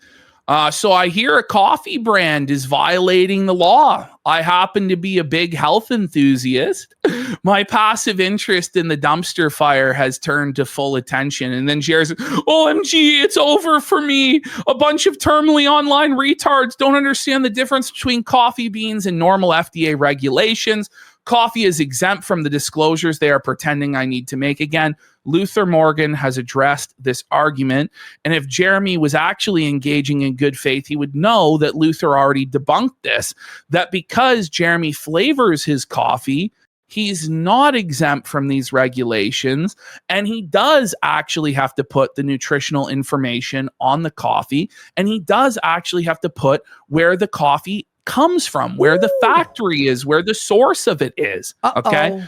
So I hear a coffee brand is violating the law. I happen to be a big health enthusiast. My passive interest in the dumpster fire has turned to full attention. And then Jared says, OMG, it's over for me. A bunch of terminally online retards don't understand the difference between coffee beans and normal FDA regulations. Coffee is exempt from the disclosures they are pretending I need to make again. Luther Morgan has addressed this argument. And if Jeremy was actually engaging in good faith, he would know that Luther already debunked this, that because Jeremy flavors his coffee, he's not exempt from these regulations. And he does actually have to put the nutritional information on the coffee. And he does actually have to put where the coffee comes from, where the factory is, where the source of it is. Okay.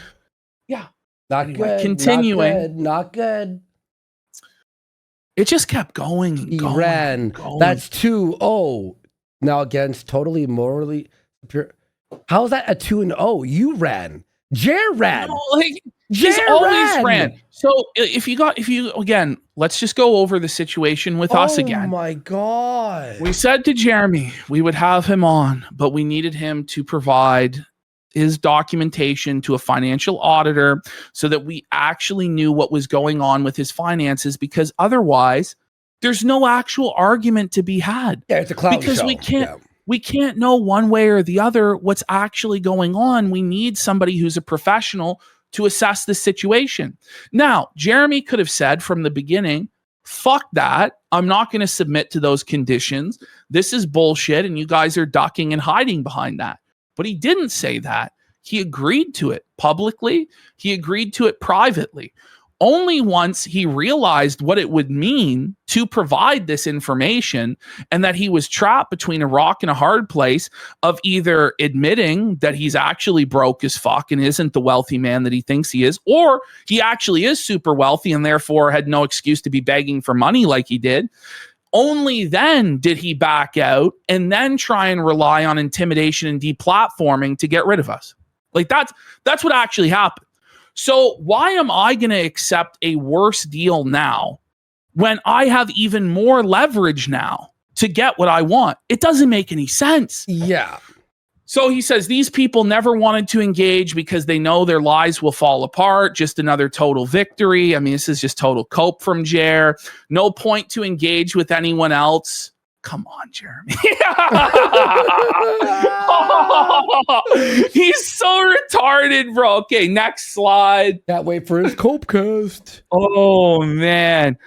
Yeah. Not good. Continuing. Not good. It just kept going and going. Ran. That's 2-0. Now against totally morally pure. How's that a 2-0? You ran. Jer ran. No, like, he's always ran. So if you again, let's just go over the situation with us again. Oh my God. We said to Jeremy we would have him on, but we needed him to provide his documentation to a financial auditor so that we actually knew what was going on with his finances, because otherwise there's no actual argument to be had. Yeah, it's a clown because show. We can't know one way or the other what's actually going on. We need somebody who's a professional to assess the situation. Now, Jeremy could have said from the beginning, fuck that. I'm not going to submit to those conditions. This is bullshit, and you guys are ducking and hiding behind that. But he didn't say that. He agreed to it publicly. He agreed to it privately. only once he realized what it would mean to provide this information and that he was trapped between a rock and a hard place of either admitting that he's actually broke as fuck and isn't the wealthy man that he thinks he is, or he actually is super wealthy and therefore had no excuse to be begging for money like he did. Only then did he back out and then try and rely on intimidation and deplatforming to get rid of us. Like that's what actually happened. So why am I going to accept a worse deal now when I have even more leverage now to get what I want? It doesn't make any sense. Yeah. So he says these people never wanted to engage because they know their lives will fall apart. Just another total victory. I mean, this is just total cope from Jer. No point to engage with anyone else. Come on, Jeremy. He's so retarded, bro. Okay, next slide. Can't wait for his Copecast. Oh, man.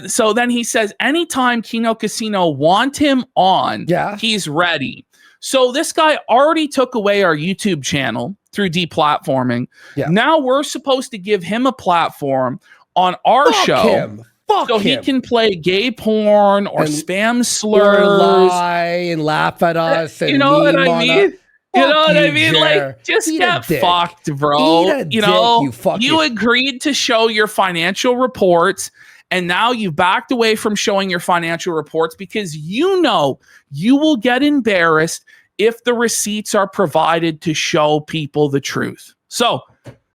So then he says, anytime Kino Casino want him on, he's ready. So this guy already took away our YouTube channel through deplatforming. Yeah. Now we're supposed to give him a platform on our show. Him. So he can play gay porn or spam slurs. Or lie and laugh at us. And you know what I mean? You know what I mean? Like, just get fucked, bro. You know, you agreed to show your financial reports, and now you've backed away from showing your financial reports because you know you will get embarrassed if the receipts are provided to show people the truth. So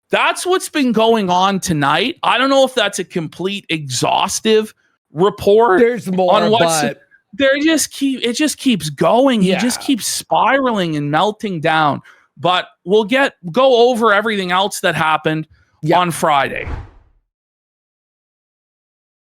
that's what's been going on tonight. I don't know if that's a complete exhaustive report. There's more, on what's, but it just keeps going. He just keeps spiraling and melting down. But we'll go over everything else that happened on Friday.